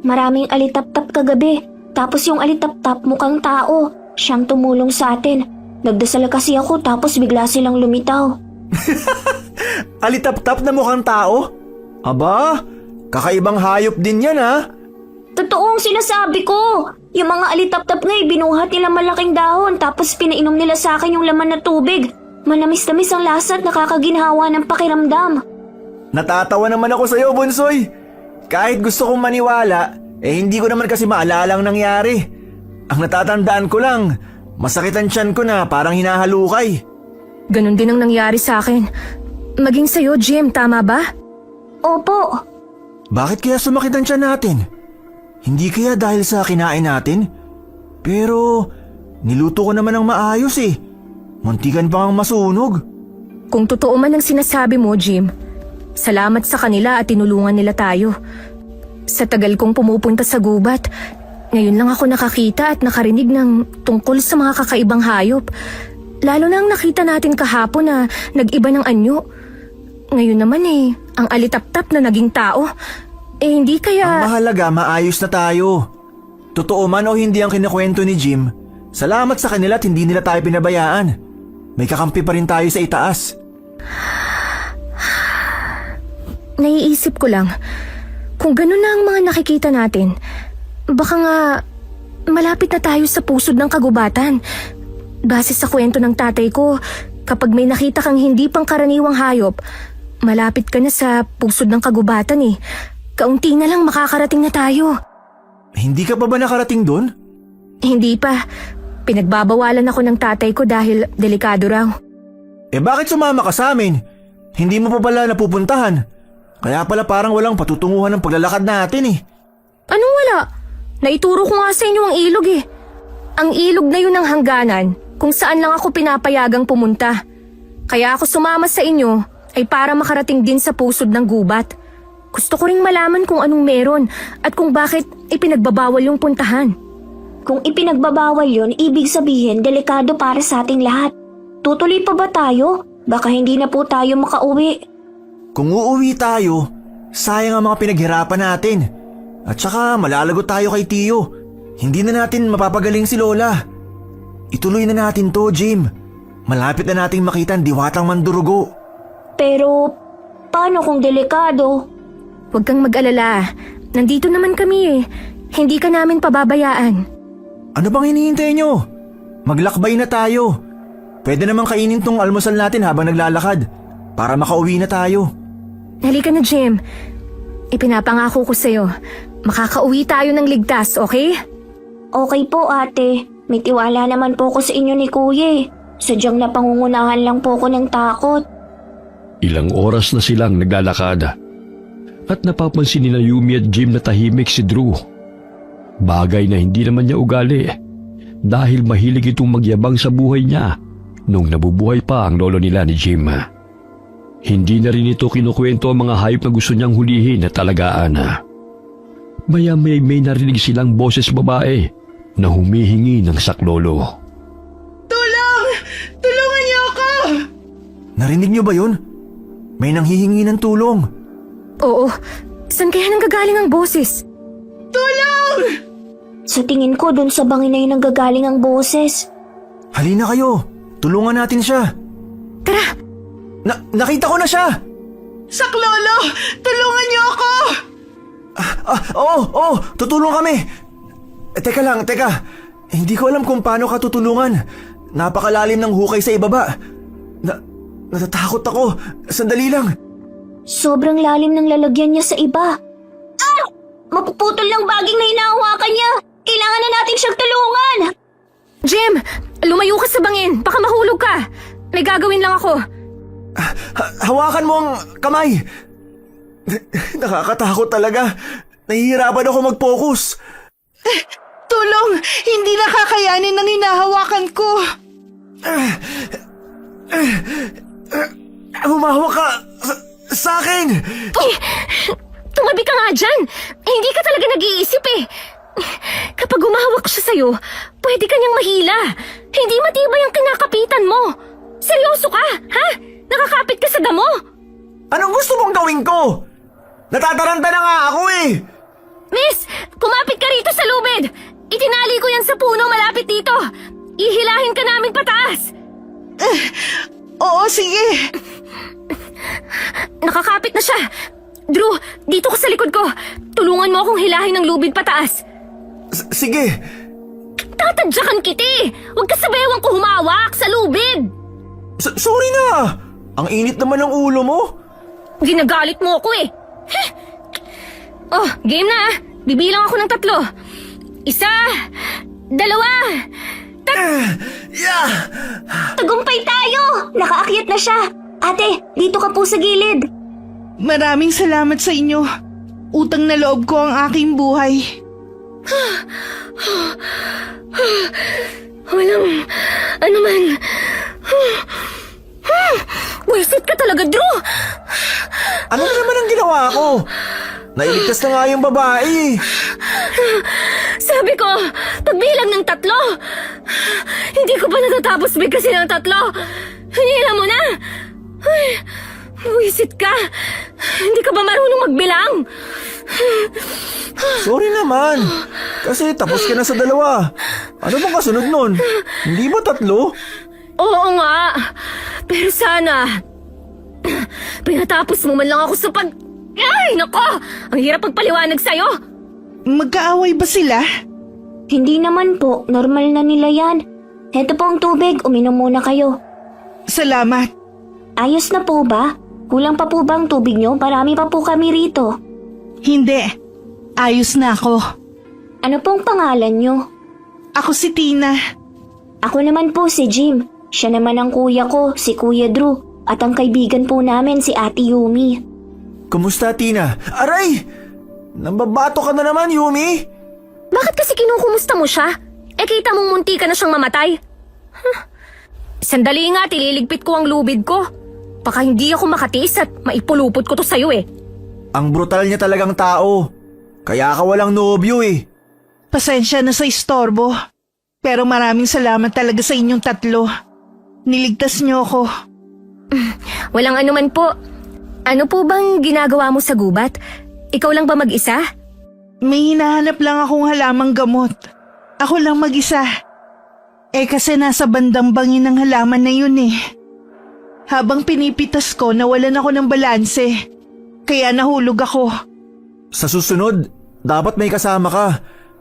Maraming alitap-tap kagabi, tapos yung alitap-tap mukhang tao. Siyang tumulong sa atin. Nagdasal kasi ako tapos bigla silang lumitaw. Alitap-tap na mukhang tao? Aba, kakaibang hayop din yan ha. Totoo ang sinasabi ko. Yung mga alitap-tap nga binuhat nila malaking dahon tapos pinainom nila sa akin yung laman na tubig. Manamis-tamis ang lasa at nakakaginhawa ng pakiramdam. Natatawa naman ako sa'yo, Bunsoy. Kahit gusto kong maniwala, hindi ko naman kasi maalala ang nangyari. Ang natatandaan ko lang, masakit ang tiyan ko na parang hinahalukay. Ganon din ang nangyari sa akin. Maging sa'yo, Jim, tama ba? Opo. Bakit kaya sumakit ang tiyan natin? Hindi kaya dahil sa kinain natin? Pero, niluto ko naman ng maayos eh. Muntikan pa ngang masunog. Kung totoo man ang sinasabi mo, Jim, salamat sa kanila at tinulungan nila tayo. Sa tagal kong pumupunta sa gubat, ngayon lang ako nakakita at nakarinig ng tungkol sa mga kakaibang hayop. Lalo na ang nakita natin kahapon na nag-iba ng anyo. Ngayon naman ang alitap-tap na naging tao. Hindi kaya... Ang mahalaga, maayos na tayo. Totoo man o hindi ang kinakwento ni Jim, salamat sa kanila at hindi nila tayo pinabayaan. May kakampi pa rin tayo sa itaas. Naiisip ko lang, kung ganun na ang mga nakikita natin, baka nga malapit na tayo sa pusod ng kagubatan. Base sa kwento ng tatay ko, kapag may nakita kang hindi pangkaraniwang hayop, malapit ka na sa pusod ng kagubatan eh. Kaunti na lang makakarating na tayo. Hindi ka pa ba nakarating doon? Hindi pa. Pinagbabawalan ako ng tatay ko dahil delikado raw. Bakit sumama ka sa amin? Hindi mo pa pala napupuntahan. Kaya pala parang walang patutunguhan ng paglalakad natin eh. Anong wala? Naituro ko nga sa inyo ang ilog eh. Ang ilog na yun ang hangganan kung saan lang ako pinapayagang pumunta. Kaya ako sumama sa inyo ay para makarating din sa pusod ng gubat. Gusto ko ring malaman kung anong meron at kung bakit ipinagbabawal yung puntahan. Kung ipinagbabawal yun, ibig sabihin delikado para sa ating lahat. Tutuloy pa ba tayo? Baka hindi na po tayo makauwi. Kung uuwi tayo, sayang ang mga pinaghirapan natin. At saka malalagot tayo kay Tio. Hindi na natin mapapagaling si Lola. Ituloy na natin to, Jim. Malapit na nating makita ang diwatang mandurugo. Pero, paano kung delikado? Huwag kang mag-alala. Nandito naman kami eh. Hindi ka namin pababayaan. Ano bang hinihintay nyo? Maglakbay na tayo. Pwede namang kainin tong almusal natin habang naglalakad para makauwi na tayo. Halika na, Jim. Ipinapangako ko sa'yo. Makakauwi tayo ng ligtas, okay? Okay po ate. May tiwala naman po ko sa inyo ni Kuya. Sadyang napangungunahan lang po ko ng takot. Ilang oras na silang naglalakad. At napapansin nila Yumi at Jim na tahimik si Drew. Bagay na hindi naman niya ugali dahil mahilig itong magyabang sa buhay niya nung nabubuhay pa ang lolo nila ni Jim. Hindi na rin ito kinukwento ang mga hayop na gusto niyang hulihin at alagaan. Maya-maya may narinig silang boses babae na humihingi ng saklolo. Tulong! Tulungan niyo ako! Narinig nyo ba yun? May nanghihingi ng tulong. Oo. Saan kaya nanggagaling ang boses? Tulong! Sa tingin ko dun sa bangin na yun nanggagaling ang boses. Halina kayo, tulungan natin siya. Tara! Nakita ko na siya! Saklolo! Tulungan niyo ako! Oo, tutulong kami. Teka lang. Hindi ko alam kung paano ka tutulungan. Napakalalim ng hukay sa ibaba. Natatakot ako. Sandali lang. Sobrang lalim ng lalagyan niya sa iba. Ah! Mapuputol ng baging na hinahawakan niya. Kailangan na natin siyang tulungan. Jim! Lumayo ka sa bangin. Baka mahulog ka. May gagawin lang ako. Hawakan mo ang kamay. Nakakatakot talaga. Nahihirapan ako mag-focus. Tulong! Hindi nakakayanin ng hinahawakan ko. Humahawak ka sa akin. Tumabi ka nga dyan. Hindi ka talaga nag-iisip eh. Kapag humahawak siya sa'yo, pwede ka niyang mahila. Hindi matibay ang kinakapitan mo. Seryoso ka, ha? Nakakapit ka sa damo. Anong gusto mong gawin ko? Natataranta na nga ako eh! Miss, kumapit ka rito sa lubid. Itinali ko yan sa puno malapit dito. Ihilahin ka namin pataas. Oo, sige. Nakakapit na siya. Drew, dito ka sa likod ko. Tulungan mo akong hilahin ng lubid pataas. Sige. Tatadyakan kiti. Huwag ka sabewang ko humawak sa lubid. Sorry na! Ang init naman ng ulo mo. Ginagalit mo ako eh. Heh. Oh, game na ah. Bibilang ako ng 3. 1, 2, Yeah! Tagumpay tayo! Nakaakyat na siya. Ate, dito ka po sa gilid. Maraming salamat sa inyo. Utang na loob ko ang aking buhay. Walang ano man. Wisit ka talaga, Drew. Ano na naman ang ginawa ko? Nailigtas na nga yung babae. Sabi ko, pagbilang ng 3. Hindi ko pa natatapos bigkasin ng 3. Hinila mo na. Ay, wisit ka. Hindi ka ba marunong magbilang? Sorry naman. Kasi tapos ka na sa 2. Ano bang kasunod nun? Hindi ba 3? Oo nga. Pero sana, pinatapos mo man lang ako sa pag... Ay, nako! Ang hirap pagpaliwanag sa'yo. Magkaaway ba sila? Hindi naman po, normal na nila yan. Heto po ang tubig, uminom muna kayo. Salamat. Ayos na po ba? Kulang pa po ba ang tubig nyo? Marami pa po kami rito. Hindi. Ayos na ako. Ano pong pangalan nyo? Ako si Tina. Ako naman po si Jim. Siya naman ang kuya ko, si Kuya Drew. At ang kaibigan po namin si Ate Yumi. Kumusta, Tina? Aray! Nambabato ka na naman, Yumi! Bakit kasi kinukumusta mo siya? Eh kita mong munti ka na siyang mamatay. Sandali nga, tililigpit ko ang lubid ko. Baka hindi ako makatiis at maipulupot ko to sa'yo eh. Ang brutal niya talagang tao. Kaya ka walang nobyo eh. Pasensya na sa istorbo. Pero maraming salamat talaga sa inyong 3. Niligtas niyo ako. Walang anuman po. Ano po bang ginagawa mo sa gubat? Ikaw lang ba mag-isa? May hinahanap lang akong halamang gamot. Ako lang mag-isa. Eh kasi nasa bandang bangin ng halaman na yun eh. Habang pinipitas ko, nawalan ako ng balanse. Kaya nahulog ako. Sa susunod, dapat may kasama ka.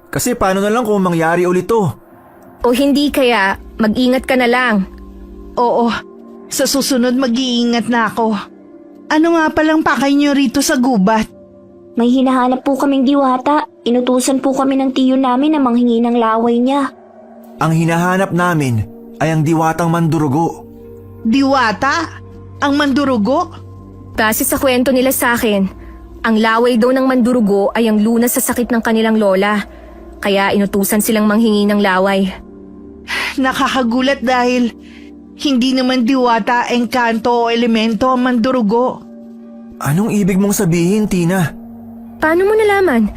Kasi paano na lang kung mangyari ulit to? O hindi kaya, mag-ingat ka na lang. Oo, sa susunod mag-iingat na ako. Ano nga palang pakay niyo rito sa gubat? May hinahanap po kaming diwata. Inutusan po kami ng tiyo namin na manghingi ng laway niya. Ang hinahanap namin ay ang diwatang mandurugo. Diwata? Ang mandurugo? Base sa kwento nila sa akin, ang laway daw ng mandurugo ay ang lunas sa sakit ng kanilang lola. Kaya inutusan silang manghingi ng laway. Nakakagulat dahil hindi naman diwata, engkanto o elemento ang mandurugo. Anong ibig mong sabihin, Tina? Paano mo nalaman?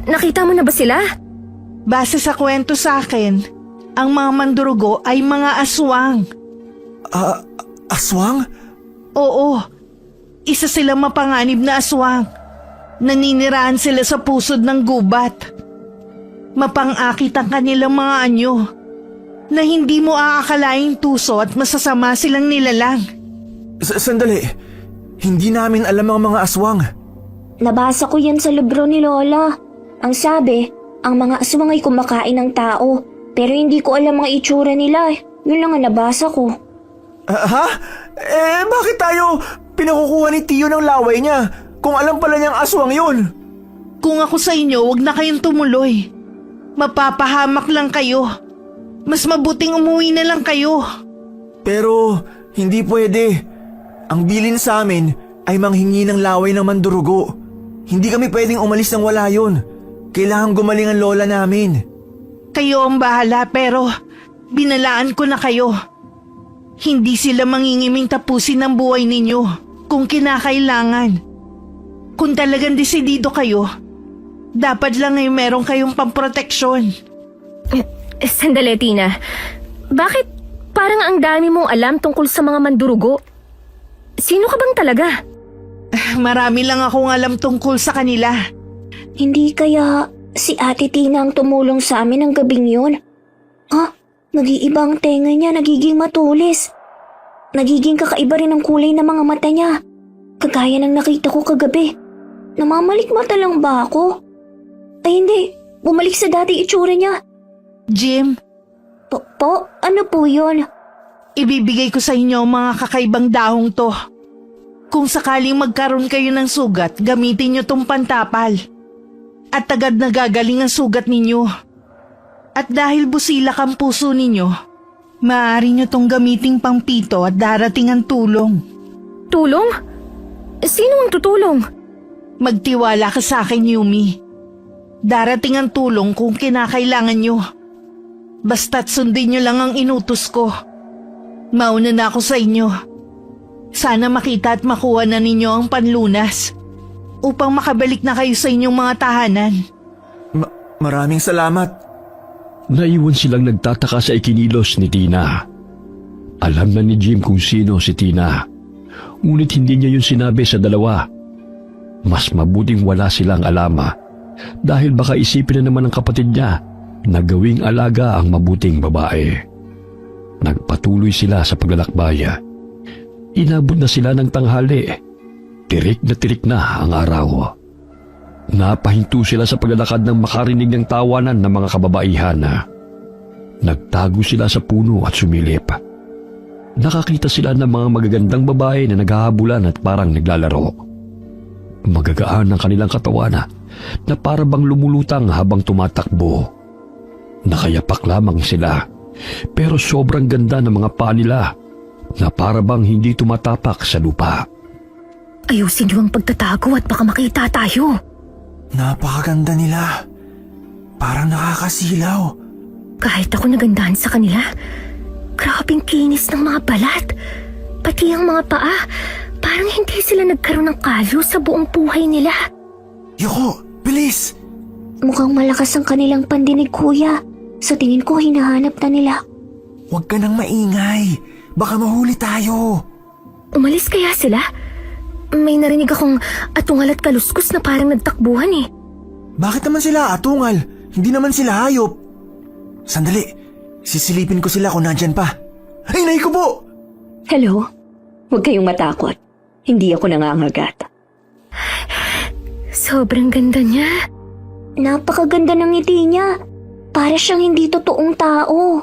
Nakita mo na ba sila? Base sa kwento sa akin, ang mga mandurugo ay mga aswang. Aswang? Oo, isa silang mapanganib na aswang. Naninirahan sila sa pusod ng gubat. Mapang-akit ang kanilang mga anyo na hindi mo aakalaing tuso at masasama silang nilalang. Sandali. Hindi namin alam ang mga aswang. Nabasa ko yan sa libro ni Lola. Ang sabi, ang mga aswang ay kumakain ng tao. Pero hindi ko alam ang itsura nila. Yun lang ang nabasa ko. Ha? Bakit tayo pinakukuha ni Tiyo ng laway niya kung alam pala niyang aswang yun? Kung ako sa inyo, wag na kayong tumuloy. Mapapahamak lang kayo. Mas mabuting umuwi na lang kayo. Pero hindi pwede. Ang bilin sa amin ay manghingi ng laway ng mandurugo. Hindi kami pwedeng umalis nang wala yun. Kailangan gumaling ang lola namin. Kayo ang bahala pero binalaan ko na kayo. Hindi sila mangingiming tapusin ang buhay ninyo kung kinakailangan. Kung talagang desidido kayo, dapat lang ay meron kayong pamproteksyon. Sandali, Tina. Bakit parang ang dami mong alam tungkol sa mga mandurugo? Sino ka bang talaga? Marami lang akong alam tungkol sa kanila. Hindi kaya si Ate Tina ang tumulong sa amin ng gabing yun? Ha? Nag-iiba ang tenga niya, nagiging matulis. Nagiging kakaiba rin ang kulay ng mga mata niya. Kagaya ng nakita ko kagabi. Namamalikmata lang ba ako? Ay hindi, bumalik sa dati itsura niya. Jim, Po? Ano po yun? ibibigay ko sa inyo ang mga kakaibang dahong to. Kung sakaling magkaroon kayo ng sugat, gamitin nyo tong pantapal. At agad nagagaling ang sugat ninyo. At dahil busilak ang puso ninyo, maaari nyo tong gamiting pangpito at darating ang tulong. Tulong? Sino ang tutulong? Magtiwala ka sa akin, Yumi. Darating ang tulong kung kinakailangan nyo. Basta't sundin nyo lang ang inutos ko. Mauna na ako sa inyo. Sana makita at makuha na ninyo ang panlunas upang makabalik na kayo sa inyong mga tahanan. Maraming salamat. Naiwan silang nagtataka sa ikinilos ni Tina. Alam na ni Jim kung sino si Tina. Ngunit hindi niya yun sinabi sa dalawa. Mas mabuting wala silang alama dahil baka isipin na naman ng kapatid niya na gawing alaga ang mabuting babae. Nagpatuloy sila sa paglalakbay. Inabot na sila ng tanghali. Tirik na ang araw. Napahinto sila sa paglalakad ng makarinig ng tawanan ng mga kababaihan. Nagtago sila sa puno at sumilip. Nakakita sila ng mga magagandang babae na naghahabulan at parang naglalaro. Magagaan ang kanilang katawan na para bang lumulutang habang tumatakbo. Nakayapak lamang sila, pero sobrang ganda ng mga paa nila na para bang hindi tumatapak sa lupa. Ayusin niyo ang pagtatago at baka makita tayo. Napakaganda nila. Parang nakakasilaw. Kahit ako nagandahan sa kanila, grabing kinis ng mga balat. Pati ang mga paa, parang hindi sila nagkaroon ng kalyo sa buong buhay nila. Yoko, bilis! Mukhang malakas ang kanilang pandinig, kuya. Sa tingin ko, hinahanap na nila. Huwag ka nang maingay. Baka mahuli tayo. Umalis kaya sila? May narinig akong atungal at kaluskus na parang nagtakbuhan eh. Bakit naman sila atungal? Hindi naman sila hayop. Sandali, sisilipin ko sila kung nandyan pa. Ay, nay ko po! Hello? Huwag kayong matakot. Hindi ako nangangagat. Sobrang ganda niya. Napakaganda ng ngiti niya. Para siyang hindi totoong tao.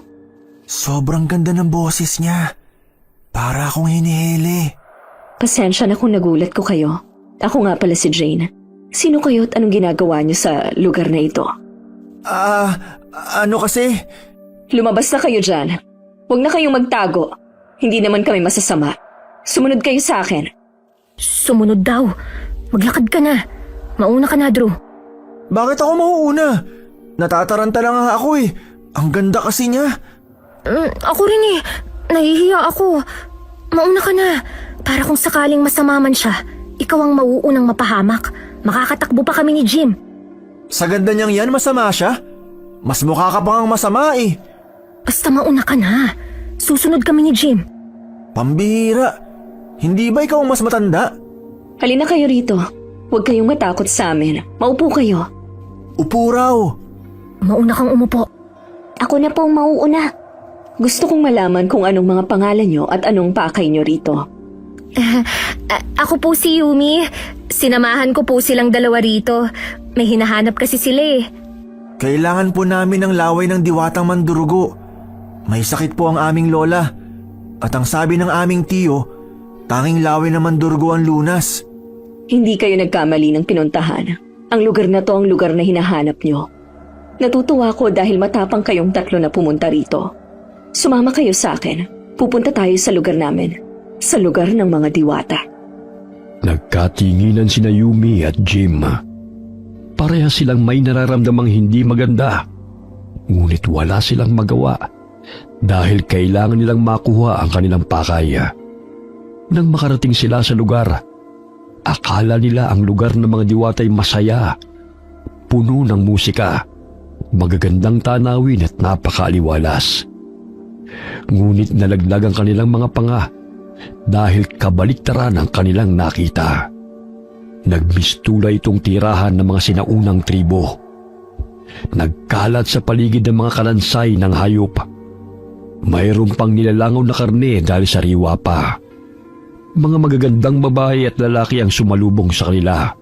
Sobrang ganda ng boses niya. Para akong hinihili. Pasensya na kung nagulat ko kayo. Ako nga pala si Jane. Sino kayo at anong ginagawa niyo sa lugar na ito? Ano kasi? Lumabas na kayo dyan. Huwag na kayong magtago. Hindi naman kami masasama. Sumunod kayo sa akin. Sumunod daw. Maglakad ka na. Mauna ka na, Drew. Bakit ako mauuna? Natataranta lang ako eh. Ang ganda kasi niya. Ako rin eh. Nahihiya ako. Mauna ka na. Para kung sakaling masama man siya, ikaw ang mauunang mapahamak. Makakatakbo pa kami ni Jim. Sa ganda niyang yan, masama siya? Mas mukha ka pang masama eh. Basta mauna ka na. Susunod kami ni Jim. Pambihira. Hindi ba ikaw ang mas matanda? Halina kayo rito. Huwag kayong matakot sa amin. Maupo kayo. Upo raw. Mauna kang umupo. Ako na po ang mauuna. Gusto kong malaman kung anong mga pangalan nyo at anong pakay nyo rito. Ako po si Yumi. Sinamahan ko po silang dalawa rito. May hinahanap kasi sila eh. Kailangan po namin ng laway ng diwatang mandurugo. May sakit po ang aming lola. At ang sabi ng aming tiyo, tanging laway ng mandurugo ang lunas. Hindi kayo nagkamali ng pinuntahan. Ang lugar na to ang lugar na hinahanap nyo. Natutuwa ko dahil matapang kayong tatlo na pumunta rito. Sumama kayo sa akin. Pupunta tayo sa lugar namin. Sa lugar ng mga diwata. Nagkatinginan sina Yumi at Jim. Pareha silang may nararamdamang hindi maganda. Ngunit wala silang magawa dahil kailangan nilang makuha ang kanilang pakay. Nang makarating sila sa lugar, Akala nila ang lugar ng mga diwata ay masaya, puno ng musika, magagandang tanawin at napakaaliwalas. Ngunit nalaglag ang kanilang mga panga dahil kabaliktaran ang kanilang nakita. Nagmistula itong tirahan ng mga sinaunang tribo. Nagkalat sa paligid ng mga kalansay ng hayop. Mayroon pang nilalangaw na karne dahil sariwa pa. Mga magagandang babae at lalaki ang sumalubong sa kanila.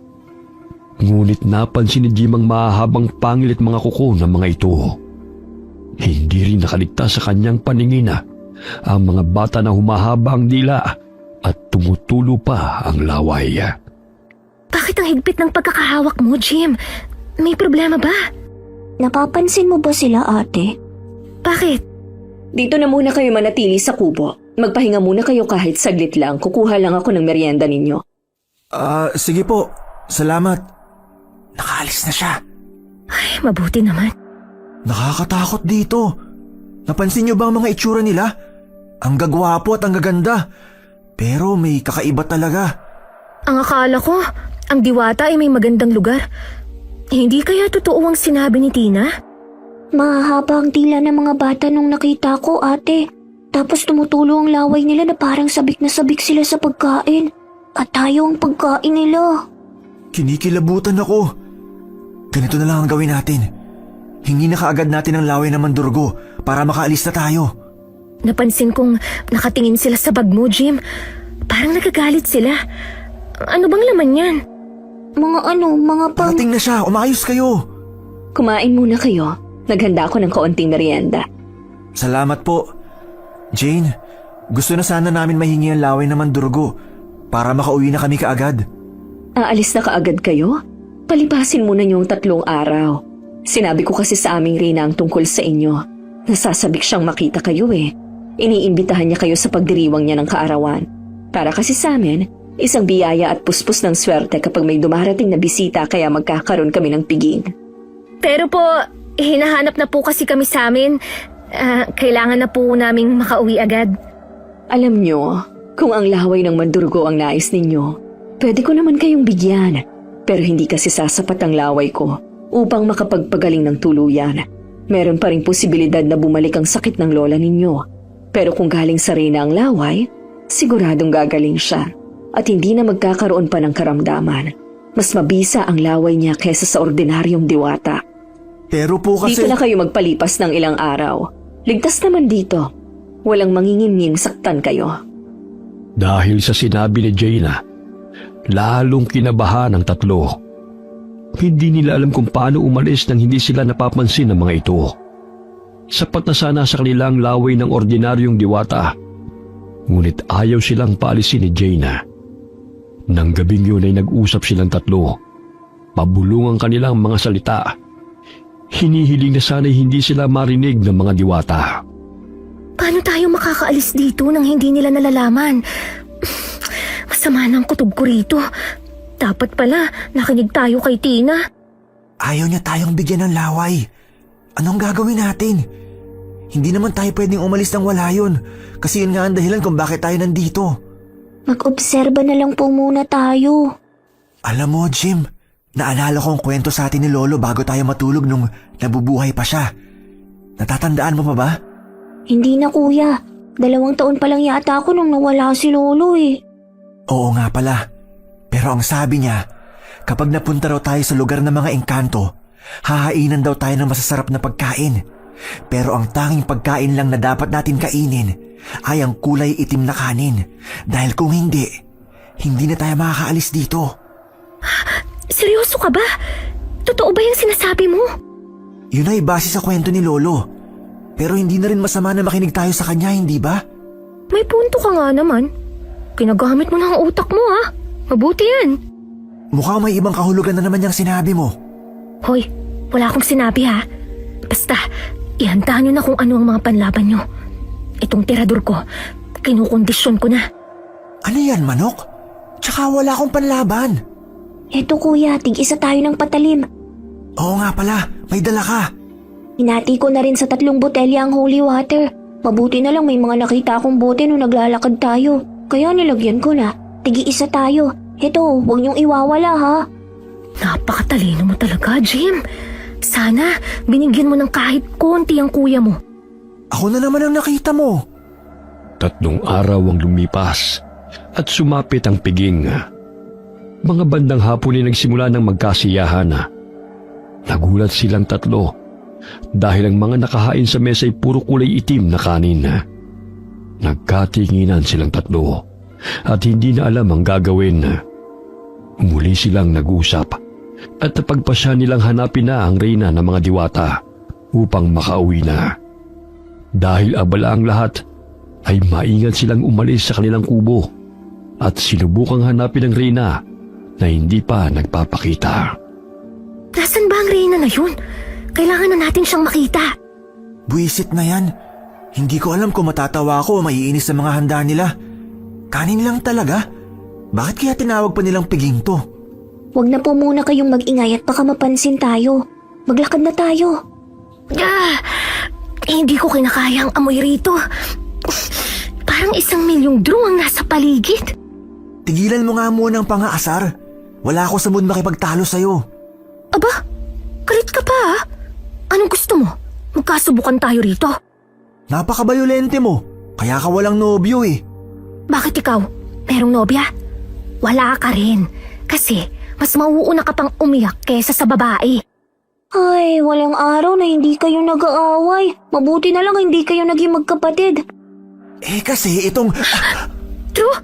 Ngunit napansin ni Jim ang mahahabang pangil at mga kuko ng mga ito. Hindi rin nakaligtas sa kanyang paningin ang mga bata na humahaba ang dila at tumutulo pa ang laway. Bakit ang higpit ng pagkakahawak mo, Jim? May problema ba? Napapansin mo ba sila, ate? Bakit? Dito na muna kayo manatili sa kubo. Magpahinga muna kayo kahit saglit lang. Kukuha lang ako ng merienda ninyo. Sige po. Salamat. Nakaalis na siya. Ay, mabuti naman. Nakakatakot dito. Napansin niyo ba ang mga itsura nila? Ang gagwapo at ang gaganda. Pero may kakaiba talaga. Ang akala ko, ang diwata ay may magandang lugar. Hindi kaya totoo ang sinabi ni Tina? Mahahaba ang tila ng mga bata nung nakita ko, ate. Tapos tumutulo ang laway nila na parang sabik na sabik sila sa pagkain. At tayo ang pagkain nila. Kinikilabutan ako. Ganito na lang ang gawin natin. Hingi na kaagad natin ang laway ng mandurgo para makaalis na tayo. Napansin kong nakatingin sila sa bag mo, Jim. Parang nagagalit sila. Ano bang laman yan? Mga Parating na siya. Umayos kayo. Kumain muna kayo. Naghanda ako ng kaunting merienda. Salamat po. Jane, gusto na sana namin mahingi ang laway ng mandurgo para makauwi na kami kaagad. Aalis na kaagad kayo? Palipasin muna niyong 3 araw. Sinabi ko kasi sa aming Rina ang tungkol sa inyo. Nasasabik siyang makita kayo eh. Iniimbitahan niya kayo sa pagdiriwang niya ng kaarawan. Para kasi sa amin, isang biyaya at puspos ng swerte kapag may dumarating na bisita kaya magkakaroon kami ng piging. Pero po, hinahanap na po kasi kami sa amin. Kailangan na po naming makauwi agad. Alam niyo, kung ang laway ng mandurgo ang nais ninyo, pwede ko naman kayong bigyan. Pero hindi kasi sasapat ang laway ko upang makapagpagaling ng tuluyan. Meron pa ring posibilidad na bumalik ang sakit ng lola ninyo. Pero kung galing sa Rina ang laway, siguradong gagaling siya at hindi na magkakaroon pa ng karamdaman. Mas mabisa ang laway niya kesa sa ordinaryong diwata. Pero po kasi... Dito na kayo magpalipas ng ilang araw. Ligtas naman dito. Walang mangingin saktan kayo. Dahil sa sinabi ni Jaina, lalong kinabahan ang tatlo. Hindi nila alam kung paano umalis nang hindi sila napapansin ng mga ito. Sapat na sana sa kanilang laway ng ordinaryong diwata. Ngunit ayaw silang paalisin ni Jaina. Nang gabing yun ay nag-usap silang tatlo. Pabulong ang kanilang mga salita. Hinihiling na sana'y hindi sila marinig ng mga diwata. Paano tayo makakaalis dito nang hindi nila nalalaman? Masama ng kutob ko rito. Dapat pala, nakinig tayo kay Tina. Ayaw niya tayong bigyan ng laway. Anong gagawin natin? Hindi naman tayo pwedeng umalis nang wala yun. Kasi yun nga ang dahilan kung bakit tayo nandito. Mag-obserba na lang po muna tayo. Alam mo, Jim, naalala ko ang kwento sa atin ni Lolo bago tayo matulog nung nabubuhay pa siya. Natatandaan mo pa ba? Hindi na, kuya. 2 taon pa lang yata ako nung nawala si Lolo eh. Oo nga pala. Pero ang sabi niya, kapag napunta raw tayo sa lugar ng mga engkanto, hahainan daw tayo ng masasarap na pagkain. Pero ang tanging pagkain lang na dapat natin kainin ay ang kulay itim na kanin. Dahil kung hindi na tayo makakaalis dito. Seryoso ka ba? Totoo ba yung sinasabi mo? Yun ay base sa kwento ni Lolo. Pero hindi na rin masama na makinig tayo sa kanya, hindi ba? May punto ka nga naman. Kinagamit mo na ang utak mo ha. Mabuti yan. Mukhang may ibang kahulugan na naman yung sinabi mo. Hoy, wala akong sinabi ha. Basta, ihanda nyo na kung ano ang mga panlaban nyo. Itong tirador ko, kinukondisyon ko na. Ano yan, manok? Tsaka wala akong panlaban. Eto kuya, tig-isa tayo ng patalim. Oo nga pala, may dala ka. Hinati ko na rin sa 3 botelya ang holy water. Mabuti na lang may mga nakita akong bote nung naglalakad tayo. Kaya nilagyan ko na. Tigi-isa tayo. Ito, huwag niyong iwawala ha. Napakatalino mo talaga, Jim. Sana binigyan mo ng kahit konti ang kuya mo. Ako na naman ang nakita mo. 3 araw ang lumipas at sumapit ang piging. Mga bandang hapon ay nagsimula ng magkasiyahan. Nagulat silang 3 dahil ang mga nakahain sa mesa ay puro kulay itim na kanin. Nagkatinginan silang 3 at hindi na alam ang gagawin. Muli silang nag-usap at napagpasya nilang hanapin na ang reyna ng mga diwata upang makauwi na. Dahil abala ang lahat, ay maingat silang umalis sa kanilang kubo at sinubukang hanapin ang reyna na hindi pa nagpapakita. Nasaan ba ang reyna na yun? Kailangan na natin siyang makita. Buwisit na yan. Hindi ko alam kung matatawa ako o maiinis sa mga handa nila. Kanin lang talaga. Bakit kaya tinawag pa nilang piging to? Huwag na po muna kayong mag-ingay at baka mapansin tayo. Maglakad na tayo. Hindi ko kinakaya ang amoy rito. Parang 1,000,000 draw ang nasa paligid. Tigilan mo nga muna ang pangaasar. Wala ako sa mood makipagtalo sa'yo. Aba, galit ka pa ha? Anong gusto mo? Magkasubukan tayo rito. Napakabayolente mo. Kaya ka walang nobyo eh. Bakit ikaw? Merong nobya? Wala ka rin. Kasi mas mauuna ka pang umiyak kesa sa babae. Ay, walang araw na hindi kayo nag-aaway. Mabuti na lang hindi kayo naging magkapatid. Eh kasi itong... Drew?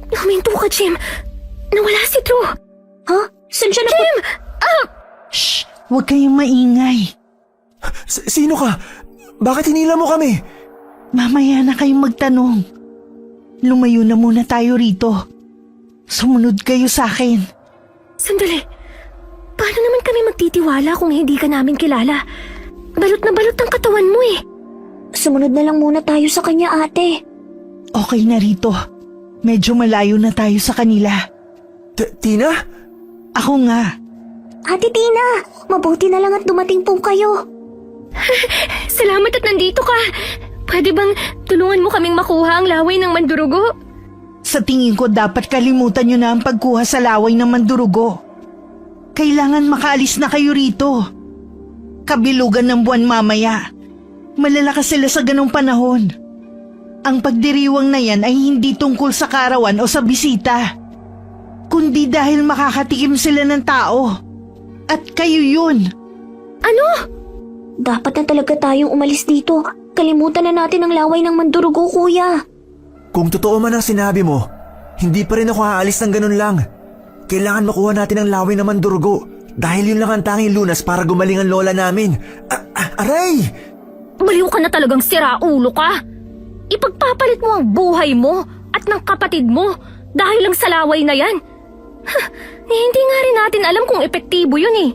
Huminto ka, Jim. Nawala si Drew. Ha? Saan siya na Jim! Shh! Huwag kayong maingay. Sino ka? Bakit hinila mo kami? Mamaya na kayong magtanong. Lumayo na muna tayo rito. Sumunod kayo sa akin. Sandali. Paano naman kami magtitiwala kung hindi ka namin kilala? Balot na balot ang katawan mo eh. Sumunod na lang muna tayo sa kanya, ate. Okay na rito. Medyo malayo na tayo sa kanila. Tina? Ako nga. Ate Tina, mabuti na lang at dumating po kayo. Salamat at nandito ka. Pwede bang tulungan mo kaming makuha ang laway ng mandurugo? Sa tingin ko dapat kalimutan nyo na ang pagkuha sa laway ng mandurugo. Kailangan makaalis na kayo rito. Kabilugan ng buwan mamaya. Malalakas sila sa ganong panahon. Ang pagdiriwang na yan ay hindi tungkol sa karawan o sa bisita, kundi dahil makakatikim sila ng tao. At kayo yun. Ano? Dapat na talaga tayong umalis dito. Kalimutan na natin ang laway ng mandurugo, kuya. Kung totoo man ang sinabi mo, hindi pa rin ako aalis ng ganun lang. Kailangan makuha natin ang laway ng mandurugo dahil yun lang ang tanging lunas para gumaling ang lola namin. Aray! Baliw ka na talagang siraulo ka. Ipagpapalit mo ang buhay mo at ng kapatid mo dahil lang sa laway na yan. Hindi nga rin natin alam kung epektibo yun eh.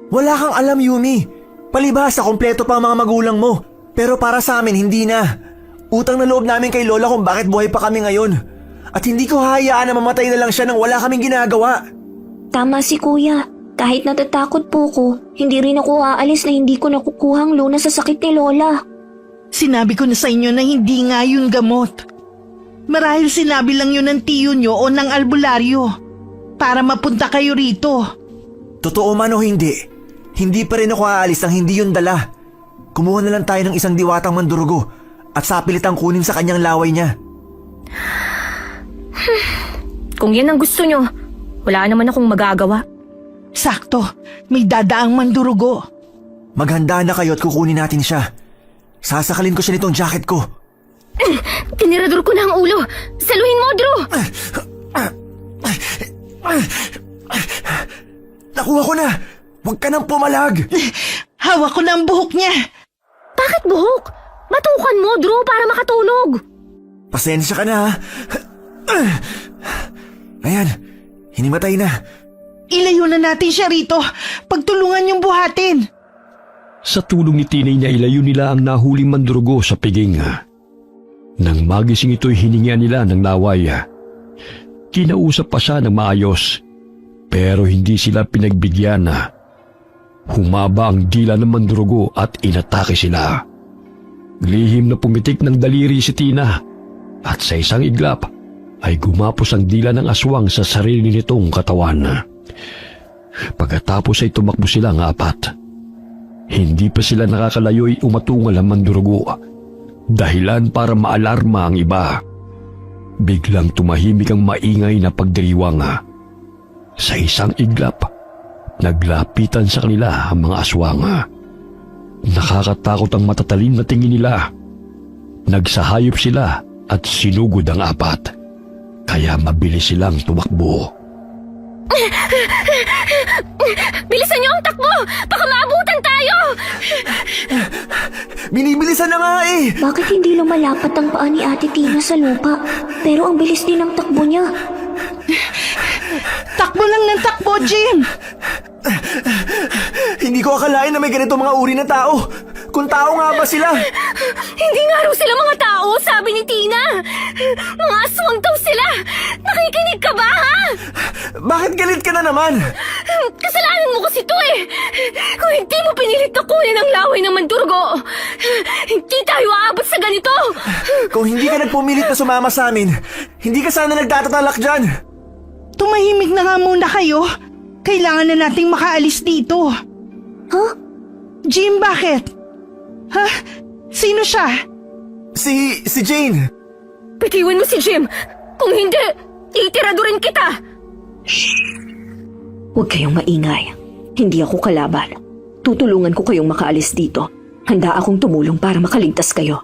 Wala kang alam, Yumi. Palibhasa, kompleto pa ang mga magulang mo. Pero para sa amin, hindi na. Utang na loob namin kay Lola kung bakit buhay pa kami ngayon. At hindi ko hahayaan na mamatay na lang siya nang wala kaming ginagawa. Tama si kuya. Kahit natatakot po ko, hindi rin ako aalis na hindi ko nakukuhang lunas sa sakit ni Lola. Sinabi ko na sa inyo na hindi nga yun gamot. Marahil sinabi lang yun ng tiyo nyo o ng albularyo para mapunta kayo rito. Totoo man o hindi, hindi pa rin ako aalis nang hindi yun dala. Kumuha na lang tayo ng isang diwatang mandurugo at sapilitang kunin sa kanyang laway niya. Kung yan ang gusto nyo, wala naman akong magagawa. Sakto, may dadaang mandurugo. Maghanda na kayo at kukunin natin siya. Sasakalin ko siya nitong jacket ko. Tinirador ko na ang ulo. Saluhin mo, Drew! Nakuha ko na! Huwag ka nang pumalag! Hawak ko na ang buhok niya. Bakit buhok? Batukan mo, Drew, para makatulog. Pasensya ka na ha. Ayan, hinimatay na. Ilayo na natin siya rito. Pagtulungan yung buhatin. Sa tulong ni Tinay na ilayo nila ang nahuling mandurugo sa piging. Nang magising ito'y hiningian nila ng laway. Kinausap pa siya ng maayos, pero hindi sila pinagbigyan. Humaba ang dila ng mandurugo at inatake sila. Lihim na pumitik ng daliri si Tina at sa isang iglap ay gumapos ang dila ng aswang sa sarili nitong katawan. Pagkatapos ay tumakbo sila ng apat. Hindi pa sila nakakalayo ay umatungal ang mandurugo. Dahilan para maalarma ang iba. Biglang tumahimik ang maingay na pagdiriwang. Sa isang iglap, naglapitan sa kanila ang mga aswang. Nakakatakot ang matatalim na tingin nila. Nagsahayop sila at sinugod ang apat. Kaya mabilis silang tumakbo. Bilisan niyo ang takbo! Baka maabutan tayo! Binibilisan na nga eh! Bakit hindi lumalapat ang paa ni Ate Tina sa lupa? Pero ang bilis din ng takbo niya. Takbo lang ng takbo, Jim! Hindi ko akalain na may ganito mga uri na tao. Kung tao nga ba sila? Hindi nga raw sila mga tao, sabi ni Tina! Mga aswang daw sila! Nakikinig ka ba, ha? Bakit galit ka na naman? Kasalanan mo kasi to eh! Kung hindi mo pinilit na kunin ang laway ng mandurgo, hindi tayo aabot sa ganito! Kung hindi ka nagpumilit na sumama sa amin, hindi ka sana nagtatatalak dyan. Tumahimik na nga muna kayo. Kailangan na nating makaalis dito. Huh? Jim, bakit? Ha? Sino siya? Si Jane. Bitiwan mo si Jim! Kung hindi, itiradurin kita! Huwag kayong maingay. Hindi ako kalaban. Tutulungan ko kayong makaalis dito. Handa akong tumulong para makaligtas kayo.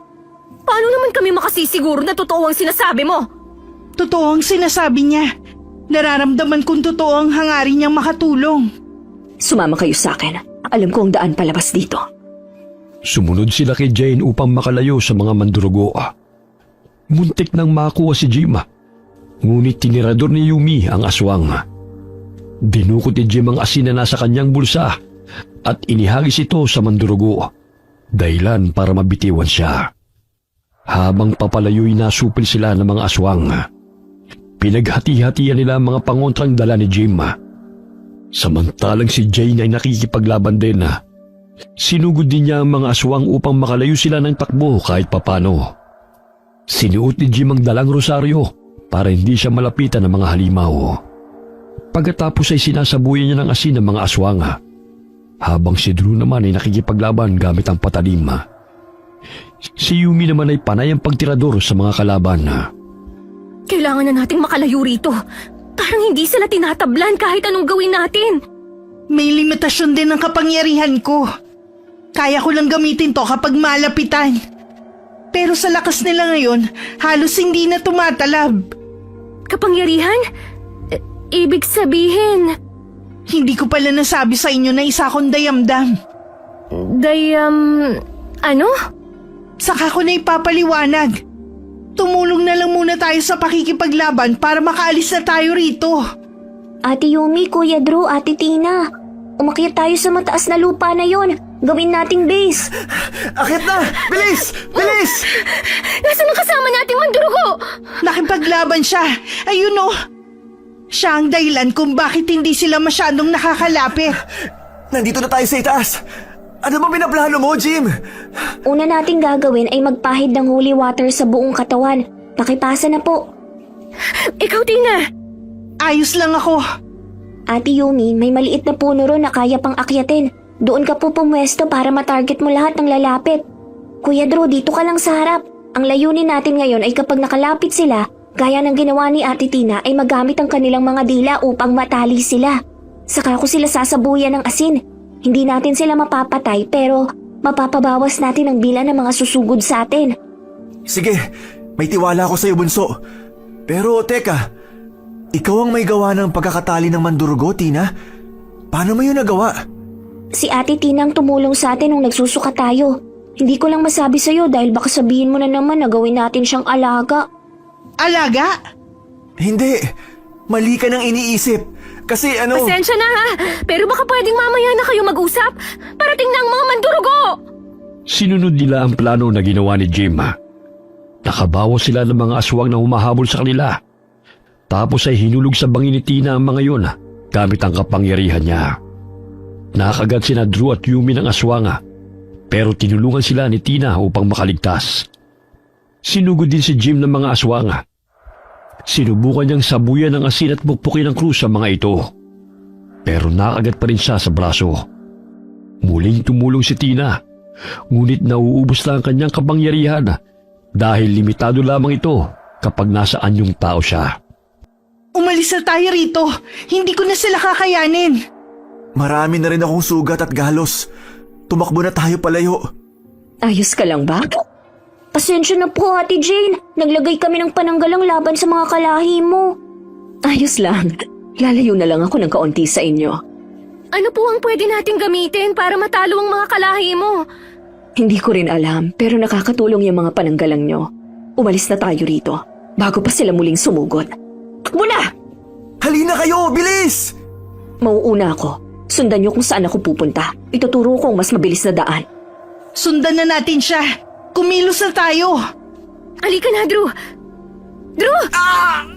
Paano naman kami makasisiguro na totoo ang sinasabi mo? Totoo ang sinasabi niya. Nararamdaman kong totoo ang hangarin niyang makatulong. Sumama kayo sa akin. Alam ko ang daan palabas dito. Sumunod sila kay Jane upang makalayo sa mga mandurugo. Muntik nang makuha si Jim. Ngunit tinirador ni Yumi ang aswang. Dinukot ni Jim ang asin na nasa kanyang bulsa at inihagis ito sa mandurugo. Dahilan para mabitiwan siya. Habang papalayo'y nasupil sila ng mga aswang. Pinaghati-hatian nila ang mga pangontrang dala ni Jim. Samantalang si Jane ay nakikipaglaban din. Sinugod din niya ang mga aswang upang makalayo sila ng takbo kahit papano. Sinuot ni Jim ang dalang rosaryo para hindi siya malapitan ng mga halimaw. Pagkatapos ay sinasabuyan niya ng asin ng mga aswang. Habang si Drew naman ay nakikipaglaban gamit ang patalim. Si Yumi naman ay panay ang pagtirador sa mga kalaban. Kailangan na nating makalayo rito. Parang hindi sila tinatablan kahit anong gawin natin. May limitasyon din ang kapangyarihan ko. Kaya ko lang gamitin to kapag malapitan. Pero sa lakas nila ngayon, halos hindi na tumatalab. Kapangyarihan? Ibig sabihin... Hindi ko pala nasabi sa inyo na isa akong dayamdam. Ano? Saka ko na ipapaliwanag. Tumulong na lang muna tayo sa pakikipaglaban para makaalis na tayo rito. Ate Yumi, Kuya Drew, Ate Tina. Umakyat tayo sa mataas na lupa na yon. Gawin nating base. Akit na! Bilis! Bilis! Nasaan ang kasama nating mandurugo? Nakipaglaban siya. Ayun o. Siya ang dahilan kung bakit hindi sila masyadong nakakalapit. Nandito na tayo sa itaas. Ano ba pinaplano mo, Jim? Una nating gagawin ay magpahid ng holy water sa buong katawan. Pakipasa na po. Ikaw, Tina. Ayos lang ako. Ate Yumi, may maliit na puno ron na kaya pang akyatin. Doon ka po pumwesto para matarget mo lahat ng lalapit. Kuya Drew, dito ka lang sa harap. Ang layunin natin ngayon ay kapag nakalapit sila, gaya ng ginawa ni Ate Tina ay magamit ang kanilang mga dila upang matali sila. Saka ko sila sasabuyan ng asin. Hindi natin sila mapapatay pero mapapabawas natin ang bilang ng mga susugod sa atin. Sige, may tiwala ako sa'yo, bunso. Pero teka, ikaw ang may gawa ng pagkakatali ng mandurugo, Tina? Paano mo yun nagawa? Si Ate Tina ang tumulong sa atin nung nagsusuka tayo. Hindi ko lang masabi sa'yo dahil baka sabihin mo na naman na gawin natin siyang alaga. Alaga? Hindi, mali ka nang iniisip. Kasi Pasensya na ha, pero baka pwedeng mamaya na kayo mag-usap. Parating na ang mga mandurugo! Sinunod nila ang plano na ginawa ni Jim. Nakabawas sila ng mga aswang na humahabol sa kanila. Tapos ay hinulog sa bangin ni Tina ang mga yun gamit ang kapangyarihan niya. Nakagat sina Drew at Yumi ng aswang pero tinulungan sila ni Tina upang makaligtas. Sinugod din si Jim ng mga aswang. Sinubukan niyang sabuyan ng asin at pukpukin ng krus sa mga ito. Pero nakagat pa rin siya sa braso. Muling tumulong si Tina, ngunit nauubos na ang kanyang kapangyarihan dahil limitado lamang ito kapag nasa anyong tao siya. Umalis na tayo rito. Hindi ko na sila kakayanin. Marami na rin akong sugat at galos. Tumakbo na tayo palayo. Ayos ka lang ba? Pasensya na po, Ate Jane. Naglagay kami ng pananggalang laban sa mga kalahi mo. Ayos lang. Lalayo na lang ako ng kaunti sa inyo. Ano po ang pwede nating gamitin para matalo ang mga kalahi mo? Hindi ko rin alam, pero nakakatulong yung mga pananggalang nyo. Umalis na tayo rito, bago pa sila muling sumugod. Takbo na! Halina kayo! Bilis! Mauuna ako. Sundan nyo kung saan ako pupunta. Ituturo ko ang mas mabilis na daan. Sundan na natin siya. Kumilos na tayo. Halika na, Drew! Drew!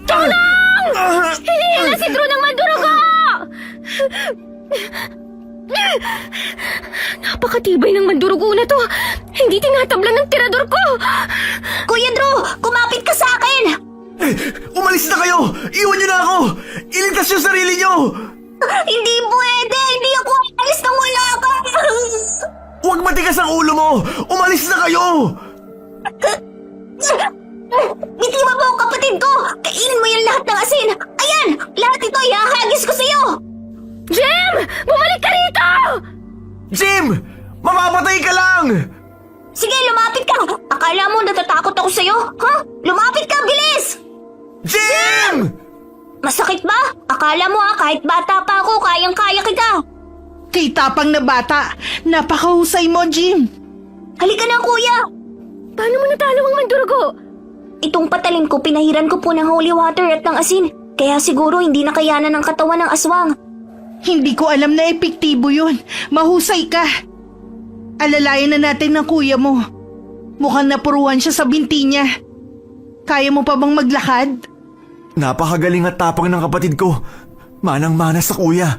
Tulong! Hihingin na si Drew ng mandurugo! Napakatibay ng mandurugo na to. Hindi tinatablan ng tirador ko. Kuya Drew, kumapit ka sa akin! Umalis na kayo! Iwan niyo na ako! Iligtas yung sarili niyo! Hindi pwede! Hindi ako alis nang wala ka! Huwag matigas ang ulo mo! Umalis na kayo! Bitiwan mo ang kapatid ko! Kainin mo yung lahat ng asin! Ayan! Lahat ito ihahagis ko sa'yo! Jim! Bumalik ka rito! Jim! Mamamatay ka lang! Sige, lumapit ka! Akala mo natatakot ako sa'yo? Ha? Lumapit ka! Bilis! Jim! Masakit ba? Akala mo kahit bata pa ako, kayang-kaya kita! Kay tapang na bata. Napakahusay mo, Jim. Halika na, kuya! Paano mo natalo ang mandurugo? Itong patalim ko, pinahiran ko po ng holy water at ng asin. Kaya siguro hindi nakayanan ng katawan ng aswang. Hindi ko alam na epektibo yun. Mahusay ka. Alalayan na natin ng kuya mo. Mukhang napuruan siya sa binti niya. Kaya mo pa bang maglakad? Napakagaling at tapang ng kapatid ko. Manang-mana sa kuya.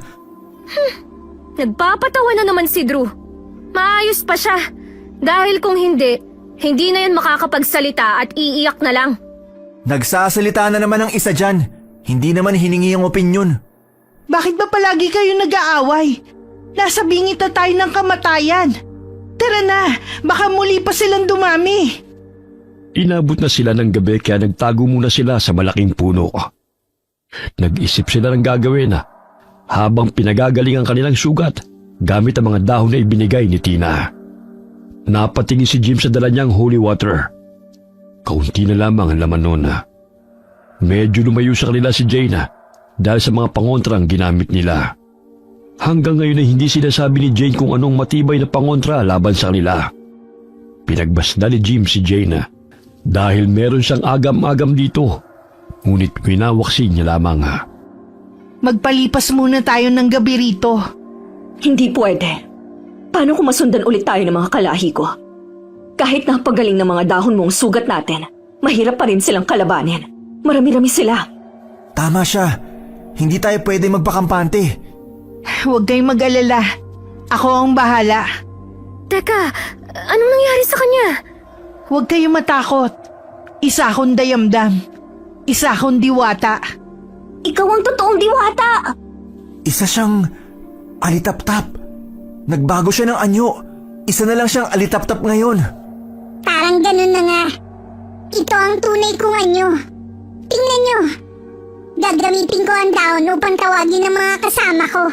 Nagpapatawa na naman si Drew. Maayos pa siya. Dahil kung hindi na yan makakapagsalita at iiyak na lang. Nagsasalita na naman ang isa dyan. Hindi naman hiningi ang opinyon. Bakit ba palagi kayo nag-aaway? Nasa bingit na tayo ng kamatayan. Tara na, baka muli pa silang dumami. Inabot na sila ng gabi kaya nagtago muna sila sa malaking puno. Nag-isip sila ng gagawin habang pinagagaling ang kanilang sugat gamit ang mga dahon na ibinigay ni Tina. Napatingin si Jim sa dala niyang holy water. Kaunti na lamang ang laman nun. Medyo lumayo sa kanila si Jane dahil sa mga pangontrang ginamit nila. Hanggang ngayon ay hindi sinasabi ni Jane kung anong matibay na pangontra laban sa kanila. Pinagbasda ni Jim si Jane dahil meron siyang agam-agam dito, ngunit pinawaksi niya lamang. Magpalipas muna tayo ng gabi rito. Hindi pwede. Paano kung masundan ulit tayo ng mga kalahi ko? Kahit napagaling ng mga dahon mong sugat natin, mahirap pa rin silang kalabanin. Marami-rami sila. Tama siya. Hindi tayo pwede magpakampante. Huwag kayong mag-alala. Ako ang bahala. Teka, anong nangyari sa kanya? Huwag kayong matakot. Isa akong dayamdam. Isa akong diwata. Ikaw ang totoong diwata! Isa siyang alitap-tap. Nagbago siya ng anyo. Isa na lang siyang alitap-tap ngayon. Parang ganun na nga. Ito ang tunay kong anyo. Tingnan nyo. Gagamitin ko ang daon upang tawagin ang mga kasama ko.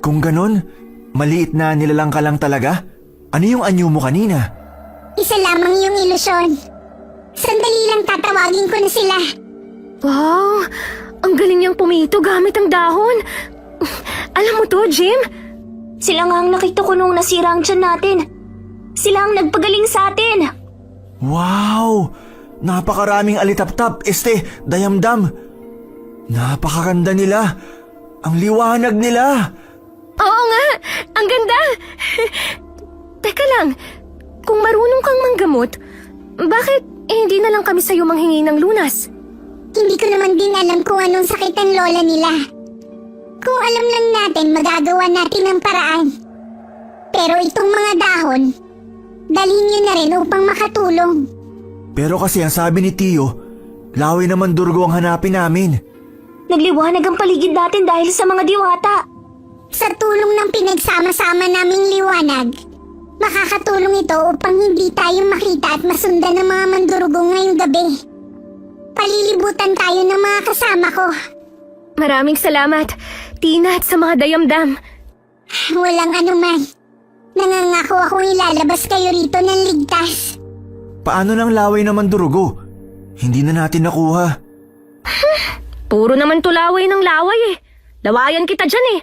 Kung ganun, maliit na nilalang ka lang talaga? Ano yung anyo mo kanina? Isa lamang yung ilusyon. Sandali lang tatawagin ko na sila. Wow, ang galing niyang pumito gamit ang dahon. Alam mo to, Jim? Sila nga ang nakita ko nung nasira ang tiyan natin. Sila ang nagpagaling sa atin. Wow! Napakaraming alitap-tap, dayamdam. Napakaganda nila. Ang liwanag nila. Oo nga, ang ganda. Teka lang, kung marunong kang manggamot, bakit hindi na lang kami sa'yo manghingi ng lunas? Hindi ko naman din alam kung anong sakit ang lola nila. Kung alam lang natin, magagawa natin ang paraan. Pero itong mga dahon, dalhin nyo na rin upang makatulong. Pero kasi ang sabi ni Tio, Laway naman Durgo ang hanapin namin. Nagliwanag ang paligid natin dahil sa mga diwata. Sa tulong ng pinagsama-sama naming liwanag, makakatulong ito upang hindi tayo makita at masundan ng mga mandurugo ngayong gabi. Palilibutan tayo ng mga kasama ko. Maraming salamat, Tina, at sa mga dayamdam. Walang anuman. Nangangako akong ilalabas kayo rito ng ligtas. Paano ng laway naman Durgo? Hindi na natin nakuha. Puro naman to laway ng laway eh. Lawayan kita dyan eh.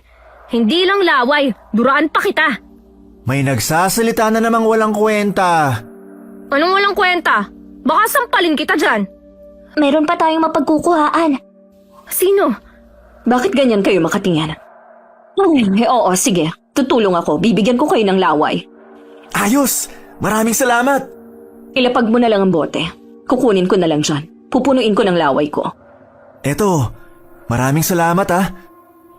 Hindi lang laway, duraan pa kita. May nagsasalita na namang walang kwenta. Anong walang kwenta? Baka sampalin kita dyan. Meron pa tayong mapagkukuhaan. Sino? Bakit ganyan kayo makatingin? Oo, sige. Tutulong ako. Bibigyan ko kayo ng laway. Ayos! Maraming salamat! Ilapag mo na lang ang bote. Kukunin ko na lang dyan. Pupunuin ko ng laway ko. Eto, maraming salamat ah.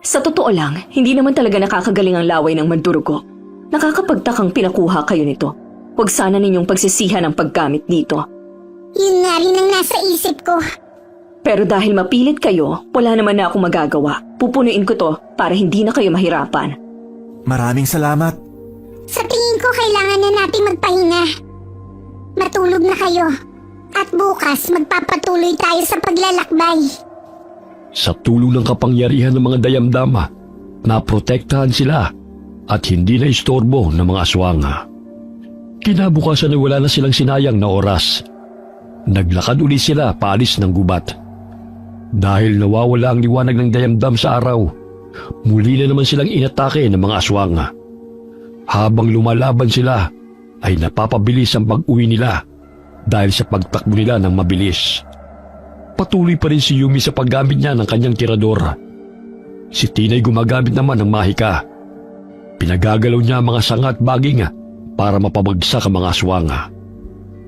Sa totoo lang, hindi naman talaga nakakagaling ang laway ng Mandurugo. Nakakapagtakang pinakuha kayo nito. Huwag sana ninyong pagsisihan ang paggamit dito. Yun nga rin ang nasa isip ko. Pero dahil mapilit kayo, wala naman na akong magagawa. Pupunuin ko to para hindi na kayo mahirapan. Maraming salamat. Sa tingin ko kailangan na nating magpahinga. Matulog na kayo. At bukas magpapatuloy tayo sa paglalakbay. Sa tulong ng kapangyarihan ng mga dayamdama, naprotektahan sila at hindi na istorbo ng mga aswanga. Kinabukasan ay wala na silang sinayang na oras. Naglakad uli sila paalis ng gubat. Dahil nawawala ang liwanag ng dayamdam sa araw, muli na naman silang inatake ng mga aswanga. Habang lumalaban sila, ay napapabilis ang pag-uwi nila dahil sa pagtakbo nila ng mabilis. Patuloy pa rin si Yumi sa paggamit niya ng kanyang tirador. Si Tina'y gumagamit naman ng mahika. Pinagagalaw niya ang mga sanga at baging para mapabagsak ang mga aswanga.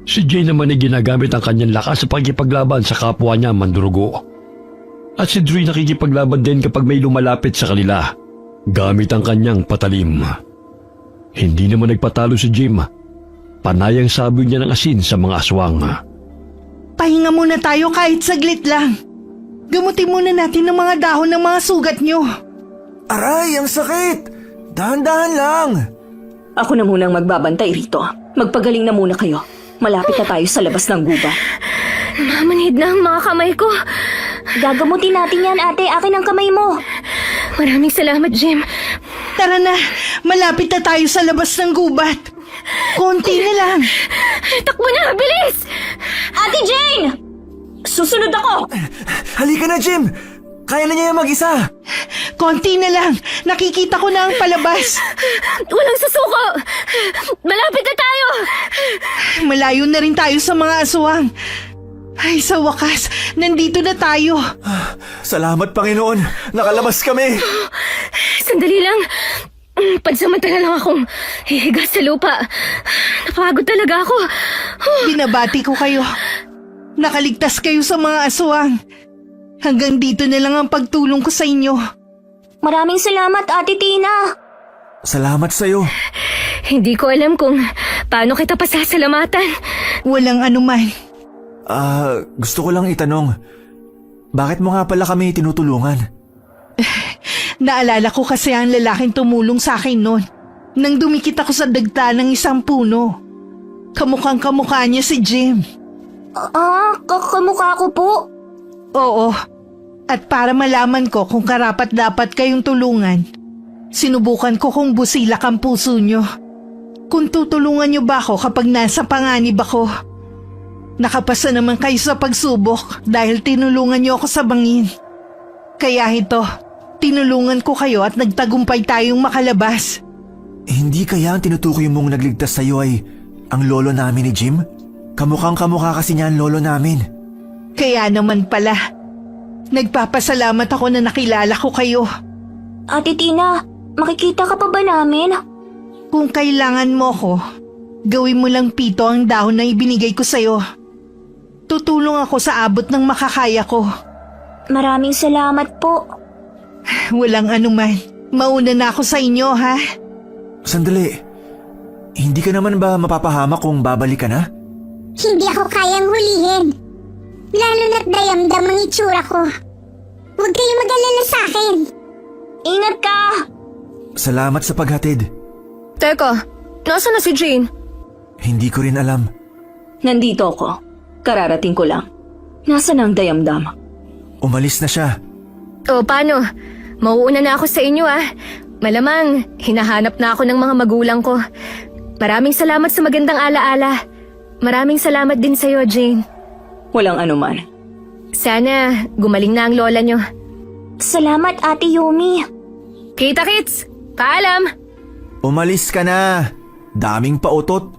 Si Jay naman ay ginagamit ang kanyang lakas sa pagkipaglaban sa kapwa niya Mandurugo. At si Dre nakikipaglaban din kapag may lumalapit sa kanila, gamit ang kanyang patalim. Hindi naman nagpatalo si Jim. Panayang sabi niya ng asin sa mga aswanga. Pahinga muna tayo kahit saglit lang. Gamutin muna natin ng mga dahon ng mga sugat nyo. Aray, ang sakit! Dahan-dahan lang! Ako na munang magbabantay rito. Magpagaling na muna kayo. Malapit na tayo sa labas ng guba. Mamanhid na ang mga kamay ko. Gagamutin natin yan, ate. Akin ang kamay mo. Maraming salamat, Jim. Tara na, malapit na tayo sa labas ng gubat. Konti na lang. Takbo na, bilis! Ate Jane! Susunod ako! Halika na, Jim! Kaya na niya yung mag-isa! Konti na lang. Nakikita ko na ang palabas. Walang susuko! Malapit na tayo! Malayo na rin tayo sa mga aswang. Ay, sa wakas, nandito na tayo. Salamat, Panginoon! Nakalabas kami! Sandali lang. Pansamantala lang akong hihiga sa lupa. Napagod talaga ako. Binabati ko kayo. Nakaligtas kayo sa mga aswang. Hanggang dito na lang ang pagtulong ko sa inyo. Maraming salamat, Ate Tina. Salamat sa'yo. Hindi ko alam kung paano kita pasasalamatan. Walang anuman. Gusto ko lang itanong, bakit mo nga pala kami tinutulungan? Naalala ko kasi ang lalaking tumulong sa akin noon nang dumikit ako sa dagta ng isang puno. Kamukhang kamukha niya si Jim. Kamukha ko po. Oo. At para malaman ko kung karapat dapat kayong tulungan, sinubukan ko kung busilak ang puso nyo. Kung tutulungan nyo ba ako kapag nasa panganib ako. Nakapasa naman kayo sa pagsubok dahil tinulungan nyo ako sa bangin. Kaya ito, tinulungan ko kayo at nagtagumpay tayong makalabas. Hindi kaya ang tinutukoy mong nagligtas sa'yo ay ang lolo namin ni Jim? Kamukhang kamukha kasi niya ang lolo namin. Kaya naman pala, nagpapasalamat ako na nakilala ko kayo. Ate Tina, makikita ka pa ba namin? Kung kailangan mo ko, gawin mo lang pito ang dahon na ibinigay ko sa'yo. Tutulong ako sa abot ng makakaya ko. Maraming salamat po. Walang anuman. Mauna na ako sa inyo, ha? Sandali, hindi ka naman ba mapapahamak kung babalik ka na? Hindi ako kayang hulihin. Lalo na't dayamdam ang itsura ko. Huwag kayong mag-alala sa akin. Ingat ka! Salamat sa paghatid. Teka, nasa na si Jane? Hindi ko rin alam. Nandito ako. Kararating ko lang. Nasaan ang dayamdam? Umalis na siya. O paano? Mauuna na ako sa inyo Malamang, hinahanap na ako ng mga magulang ko. Maraming salamat sa magandang alaala. Maraming salamat din sa'yo, Jane. Walang anuman. Sana gumaling na ang lola nyo. Salamat, Ate Yumi. Kita-kits! Paalam! Umalis ka na. Daming pautot.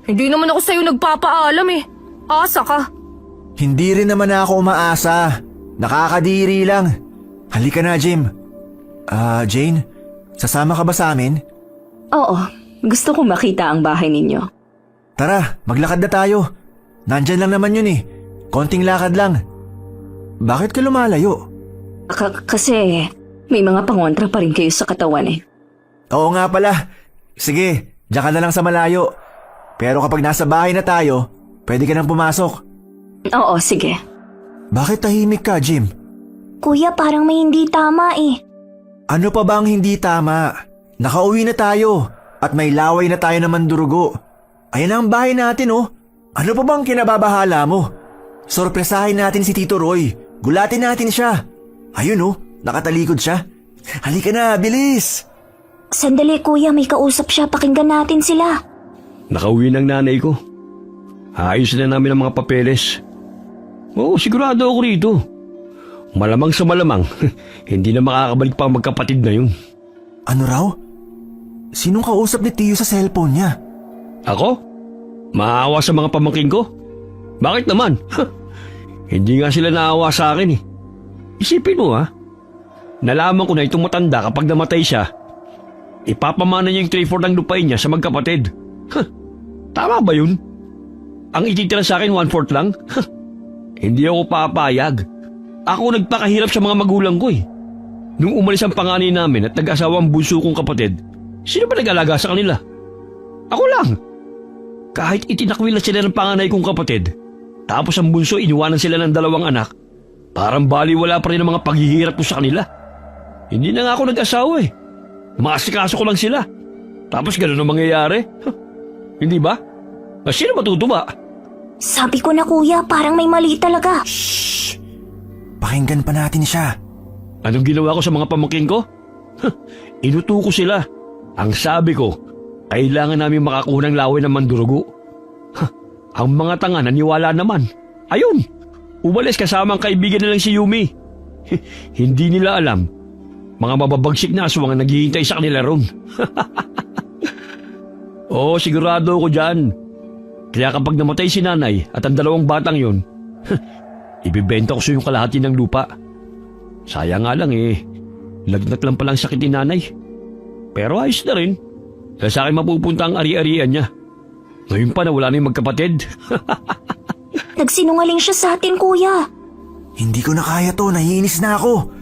Hindi naman ako sa'yo nagpapaalam Asa ka. Hindi rin naman ako umaasa. Nakakadiri lang. Halika na, Jim. Jane, sasama ka ba sa amin? Oo, gusto kong makita ang bahay ninyo. Tara, maglakad na tayo. Nandyan lang naman yun Konting lakad lang. Bakit ka lumalayo? Kasi may mga pangontra pa rin kayo sa katawan Oo nga pala. Sige, diyan ka na lang sa malayo. Pero kapag nasa bahay na tayo, pwede ka nang pumasok. Oo, sige. Bakit tahimik ka, Jim? Kuya, parang may hindi tama Ano pa ba ang hindi tama? Nakauwi na tayo at may laway na tayo na mandurugo. Ayan ang bahay natin Ano pa bang kinababahala mo? Sorpresahin natin si Tito Roy. Gulatin natin siya. Ayun nakatalikod siya. Halika na, bilis! Sandali, kuya, may kausap siya. Pakinggan natin sila. Nakauwi ng nanay ko. Ayos na namin ang mga papeles. Oo, sigurado ako rito. Malamang sa malamang, hindi na makakabalik pa ang magkapatid na yun. Ano raw? Sinong kausap ni Tiyo sa cellphone niya? Ako? Maawa sa mga pamangkin ko? Bakit naman? Hindi nga sila naawa sa akin Isipin mo nalaman ko na itong matanda kapag namatay siya, ipapamana niya yung 3/4 ng lupain niya sa magkapatid. Tama ba yun? Ang ititira sa akin 1/4 lang? Hindi ako papayag. Ako nagpakahirap sa mga magulang ko Nung umalis ang panganay namin at nag-asawa ang bunso kong kapatid, sino ba nag-alaga sa kanila? Ako lang. Kahit itinakwil na sila ng panganay kong kapatid, tapos ang bunso iniwanan sila ng 2 anak, parang baliwala pa rin ang mga paghihirap ko sa kanila. Hindi na nga ako nag-asawa Maasikaso ko lang sila. Tapos ganun ang mangyayari. Hindi ba? Sino matutuwa? Sabi ko na, kuya, parang may mali talaga. Pakinggan pa natin siya. Anong ginawa ko sa mga pamangkin ko? Inuto ko sila. Ang sabi ko, kailangan namin makakuha ng laway ng mandurugo. Ang mga tanga naniwala naman. Ayun, umalis kasama ang kaibigan nilang si Yumi. Hindi nila alam, mga mababagsik na aswang ang naghihintay sa kanila ron. Oo, sigurado ako dyan. Kaya kapag namatay si nanay at ang 2 batang yun, ibibenta ko sa yung kalahati ng lupa. Sayang nga lang lagnat lang palang sakit ni nanay. Pero ayos na rin. Dahil sa akin mapupunta ang ari-arian niya. Ngayon pa na wala na yung magkapatid. Nagsinungaling siya sa atin, kuya. Hindi ko na kaya to, nahiinis na ako.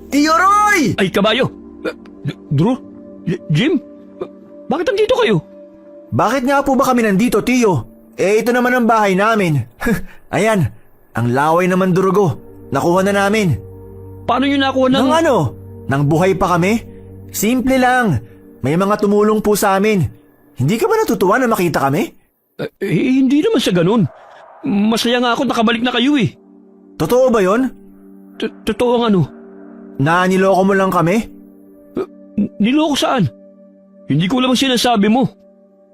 Tiyo Roy! Ay, kabayo! Drew? Jim? Bakit nandito kayo? Bakit nga po ba kami nandito, Tiyo? Ito naman ang bahay namin. Ayan, ang laway naman durugo. Nakuha na namin. Paano nyo nakuha ng... Nang ano? Nang buhay pa kami? Simple lang. May mga tumulong po sa amin. Hindi ka ba natutuwa na makita kami? Hindi naman sa ganun. Masaya nga ako nakabalik na kayo Totoo ba yon? Totoo ang ano? Na niloko mo lang kami? Niloko saan? Hindi ko lang sinasabi mo.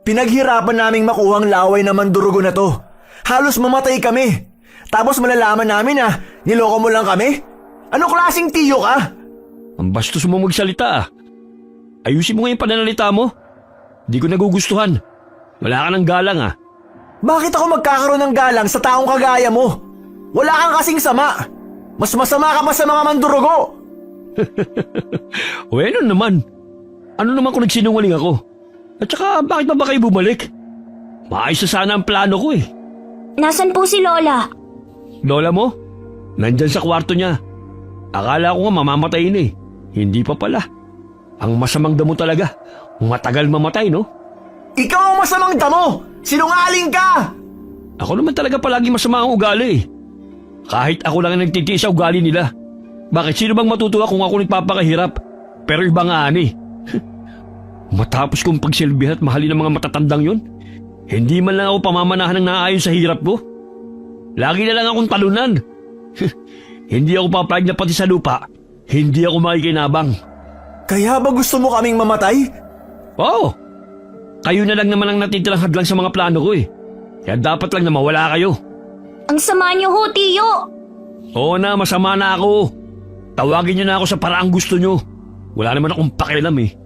Pinaghirapan naming makuha ang laway na mandurugo na to. Halos mamatay kami. Tapos malalaman namin na niloko mo lang kami? Anong klaseng tiyo ka? Ang bastos mo magsalita Ayusin mo nga yung pananalita mo. Di ko nagugustuhan. Wala ka ng galang Bakit ako magkakaroon ng galang sa taong kagaya mo? Wala kang kasing sama. Mas masama ka pa sa mga mandurugo. O ano naman? Ano naman kung nagsinungaling ako? At saka bakit ba kayo bumalik? Maayos na sana ang plano ko Nasaan po si Lola? Lola mo? Nandyan sa kwarto niya. Akala ko nga mamamatay na Hindi pa pala. Ang masamang damo talaga. Matagal mamatay, no? Ikaw ang masamang damo! Sinungaling ka! Ako naman talaga palagi masama ang ugali. Kahit ako lang ang nagtitiis sa ugali nila. Bakit sino bang matutuwa kung ako nagpapakahirap? Pero iba nga ani. Matapos kong pagsilbihan at mahalin ng mga matatandang yun, hindi man lang ako pamamanahan ng naayon sa hirap ko. Lagi na lang akong talunan. Hindi ako papayag na pati sa lupa, hindi ako makikinabang. Kaya ba gusto mo kaming mamatay? Oo. Kayo na lang naman ang natitirang hadlang sa mga plano ko eh. Kaya dapat lang na mawala kayo. Ang sama niyo ho, Tiyo! Oo na, masama na ako. Tawagin niyo na ako sa paraang gusto niyo. Wala naman akong pakialam eh.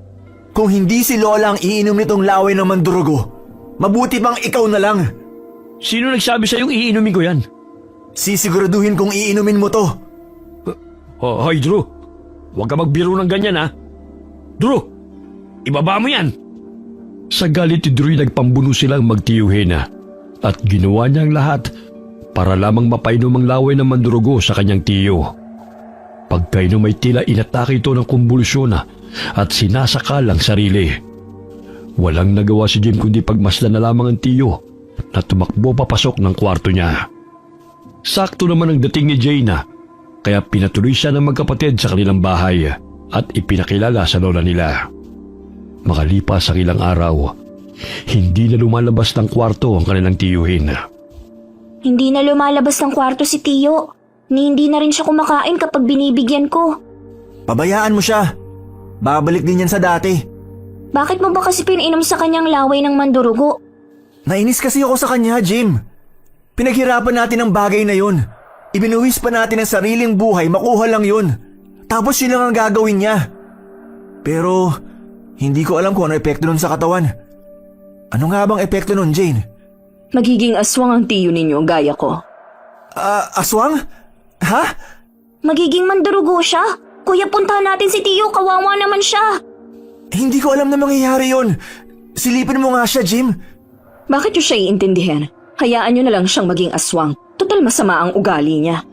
Kung hindi si Lola ang iinom nitong laway ng mandurugo, mabuti pang ikaw na lang. Sino nagsabi sa'yong iinumin ko yan? Sisiguraduhin kong iinumin mo to. Hoy Drew, huwag ka magbiro ng ganyan ha. Drew, ibaba mo yan. Sa galit ni Drew nagpambuno silang magtiyuhin na at ginawa niya ang lahat para lamang mapainom ang laway ng mandurugo sa kanyang tiyo. Pagkainom ay tila inatake ito ng kumbulsyon at sinasakal ang sarili. Walang nagawa si Jim kundi pagmasdan na lamang ang tiyo na tumakbo papasok ng kwarto niya. Sakto naman ang dating ni Jane kaya pinatuloy siya ng magkapatid sa kanilang bahay at ipinakilala sa lola nila. Makalipas ang ilang araw, hindi na lumalabas ng kwarto ang kanilang tiyuhin. Hindi na lumalabas ng kwarto si Tiyo. Ni hindi na rin siya kumakain kapag binibigyan ko. Pabayaan mo siya. Babalik din yan sa dati. Bakit mo ba kasi pinainom sa kanyang laway ng mandurugo? Nainis kasi ako sa kanya, Jim. Pinaghirapan natin ang bagay na yun. Ibinuwis pa natin ang sariling buhay, makuha lang yun. Tapos yun lang ang gagawin niya. Pero, hindi ko alam kung ano epekto nun sa katawan. Ano nga bang epekto nun, Jane? Magiging aswang ang tiyo ninyo gaya ko. Aswang? Ha? Magiging mandurugo siya? Kuya, puntahan natin si Tiyo, kawawa naman siya. Hindi ko alam na mangyayari yun. Silipin mo nga siya, Jim. Bakit nyo siya iintindihin? Hayaan nyo na lang siyang maging aswang. Total masama ang ugali niya.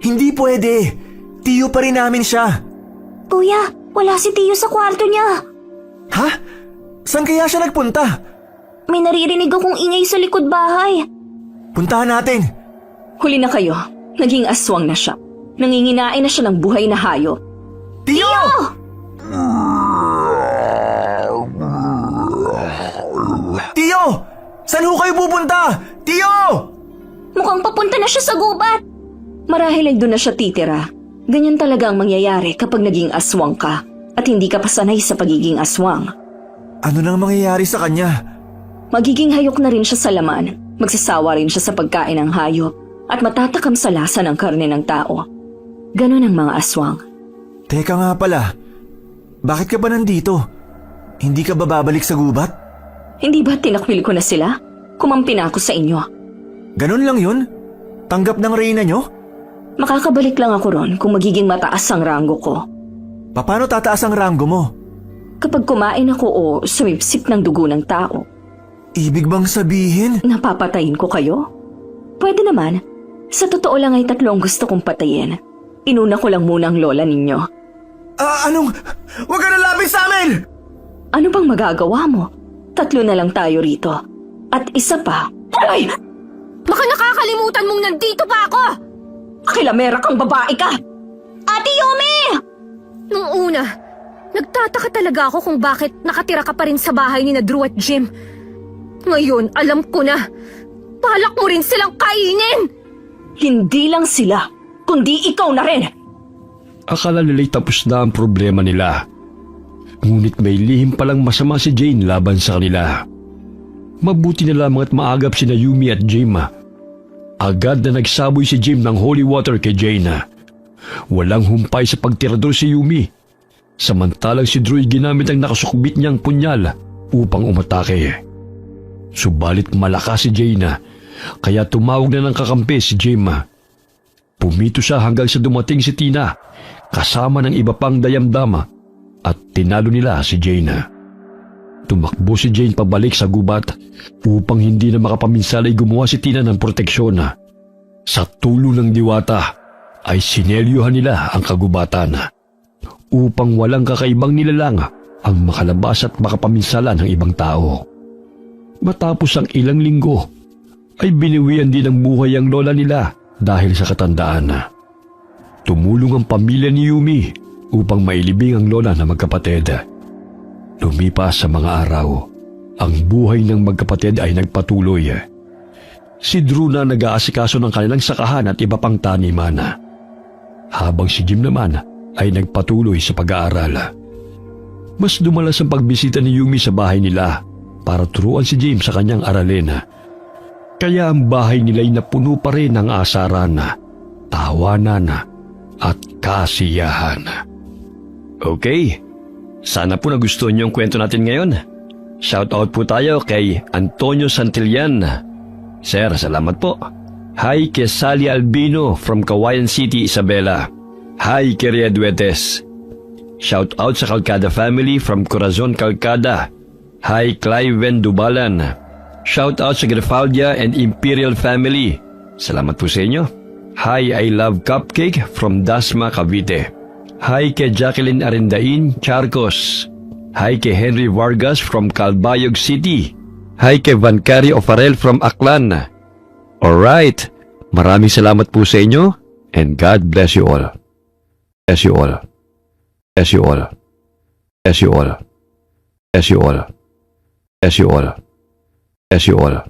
Hindi pwede. Tiyo pa rin namin siya. Kuya, wala si Tiyo sa kwarto niya. Ha? Saan kaya siya nagpunta? May naririnig akong ingay sa likod bahay. Puntahan natin. Huli na kayo. Naging aswang na siya. Nanginginain na siya ng buhay na hayop. Tiyo! Tiyo! Saan ho kayo pupunta? Tiyo! Mukhang papunta na siya sa gubat. Marahil ay doon na siya titira. Ganyan talaga ang mangyayari kapag naging aswang ka at hindi ka pasanay sa pagiging aswang. Ano nang mangyayari sa kanya? Magiging hayok na rin siya sa laman. Magsasawa rin siya sa pagkain ng hayop at matatakam sa lasa ng karne ng tao. Ganon ang mga aswang. Teka nga pala, bakit ka ba nandito? Hindi ka ba babalik sa gubat? Hindi ba tinakwil ko na sila? Kumampi na ako sa inyo. Ganon lang yun? Tanggap ng reyna nyo? Makakabalik lang ako ron kung magiging mataas ang ranggo ko. Paano tataas ang ranggo mo? Kapag kumain ako o sumipsip ng dugo ng tao, Ibig bang sabihin? napapatayin ko kayo? Pwede naman. Sa totoo lang ay 3 ang gusto kong patayin. Inuna ko lang muna ang lola ninyo. Anong? Huwag ka na lapis sa amin! Ano bang magagawa mo? 3 na lang tayo rito. At isa pa. Ay! Baka nakakalimutan mong nandito pa ako! Akilamera kang babae ka! Ate Yumi! Nung una, nagtataka talaga ako kung bakit nakatira ka pa rin sa bahay ni na Drew at Jim. Ngayon, alam ko na. Balak mo rin silang kainin! Hindi lang sila, kundi ikaw na rin! Akala nila'y tapos na ang problema nila. Ngunit may lihim palang masama si Jane laban sa kanila. Mabuti na lamang at maagap sina Yumi at Jim. Agad na nagsaboy si Jim ng holy water kay Jane. Walang humpay sa pagtirador si Yumi. Samantalang si Drew ginamit ang nakasukbit niyang punyal upang umatake. Subalit malakas si Jane, kaya tumawag na ng kakampi si Jim. Pumito siya hanggang sa dumating si Tina, kasama ng iba pang dayamdama, at tinalo nila si Jane. Tumakbo si Jane pabalik sa gubat upang hindi na makapaminsalay gumawa si Tina ng proteksyon. Sa tulong ng diwata ay sinelyuhan nila ang kagubatan upang walang kakaibang nilalang ang makalabas at makapaminsala ng ibang tao. Matapos ang ilang linggo, ay biniwian din ng buhay ang lola nila dahil sa katandaan. Tumulong ang pamilya ni Yumi upang mailibing ang lola na magkapatid. Lumipas sa mga araw, ang buhay ng magkapatid ay nagpatuloy. Si Drew na nag-aasikaso ng kanilang sakahan at iba pang taniman, habang si Jim naman ay nagpatuloy sa pag-aaral. Mas dumalas ang pagbisita ni Yumi sa bahay nila para turuan si Jim sa kanyang aralin. Kaya ang bahay nila ay napuno pa rin ng asaran, tawanan at kasiyahan. Okay, sana po nagustuhan niyo ang kwento natin ngayon. Shoutout po tayo kay Antonio Santillan. Sir, salamat po. Hi kay Sally Albino from Kawayan City, Isabela. Hi kay Ria Duetes. Shoutout sa Calcada family from Corazon, Calcada. Hi Cliven Dubalan. Shoutout sa Grafaldia and Imperial family. Salamat po sa inyo. Hi I Love Cupcake from Dasma, Cavite. Hi kay Jacqueline Arendain, Charcos. Hi kay Henry Vargas from Calbayog City. Hi kay Vancari Ofarel from Aklan. Alright, maraming salamat po sa inyo and God bless you all. Bless you all. Bless you all. Bless you all. Bless you all. Bless you all. Bless you all.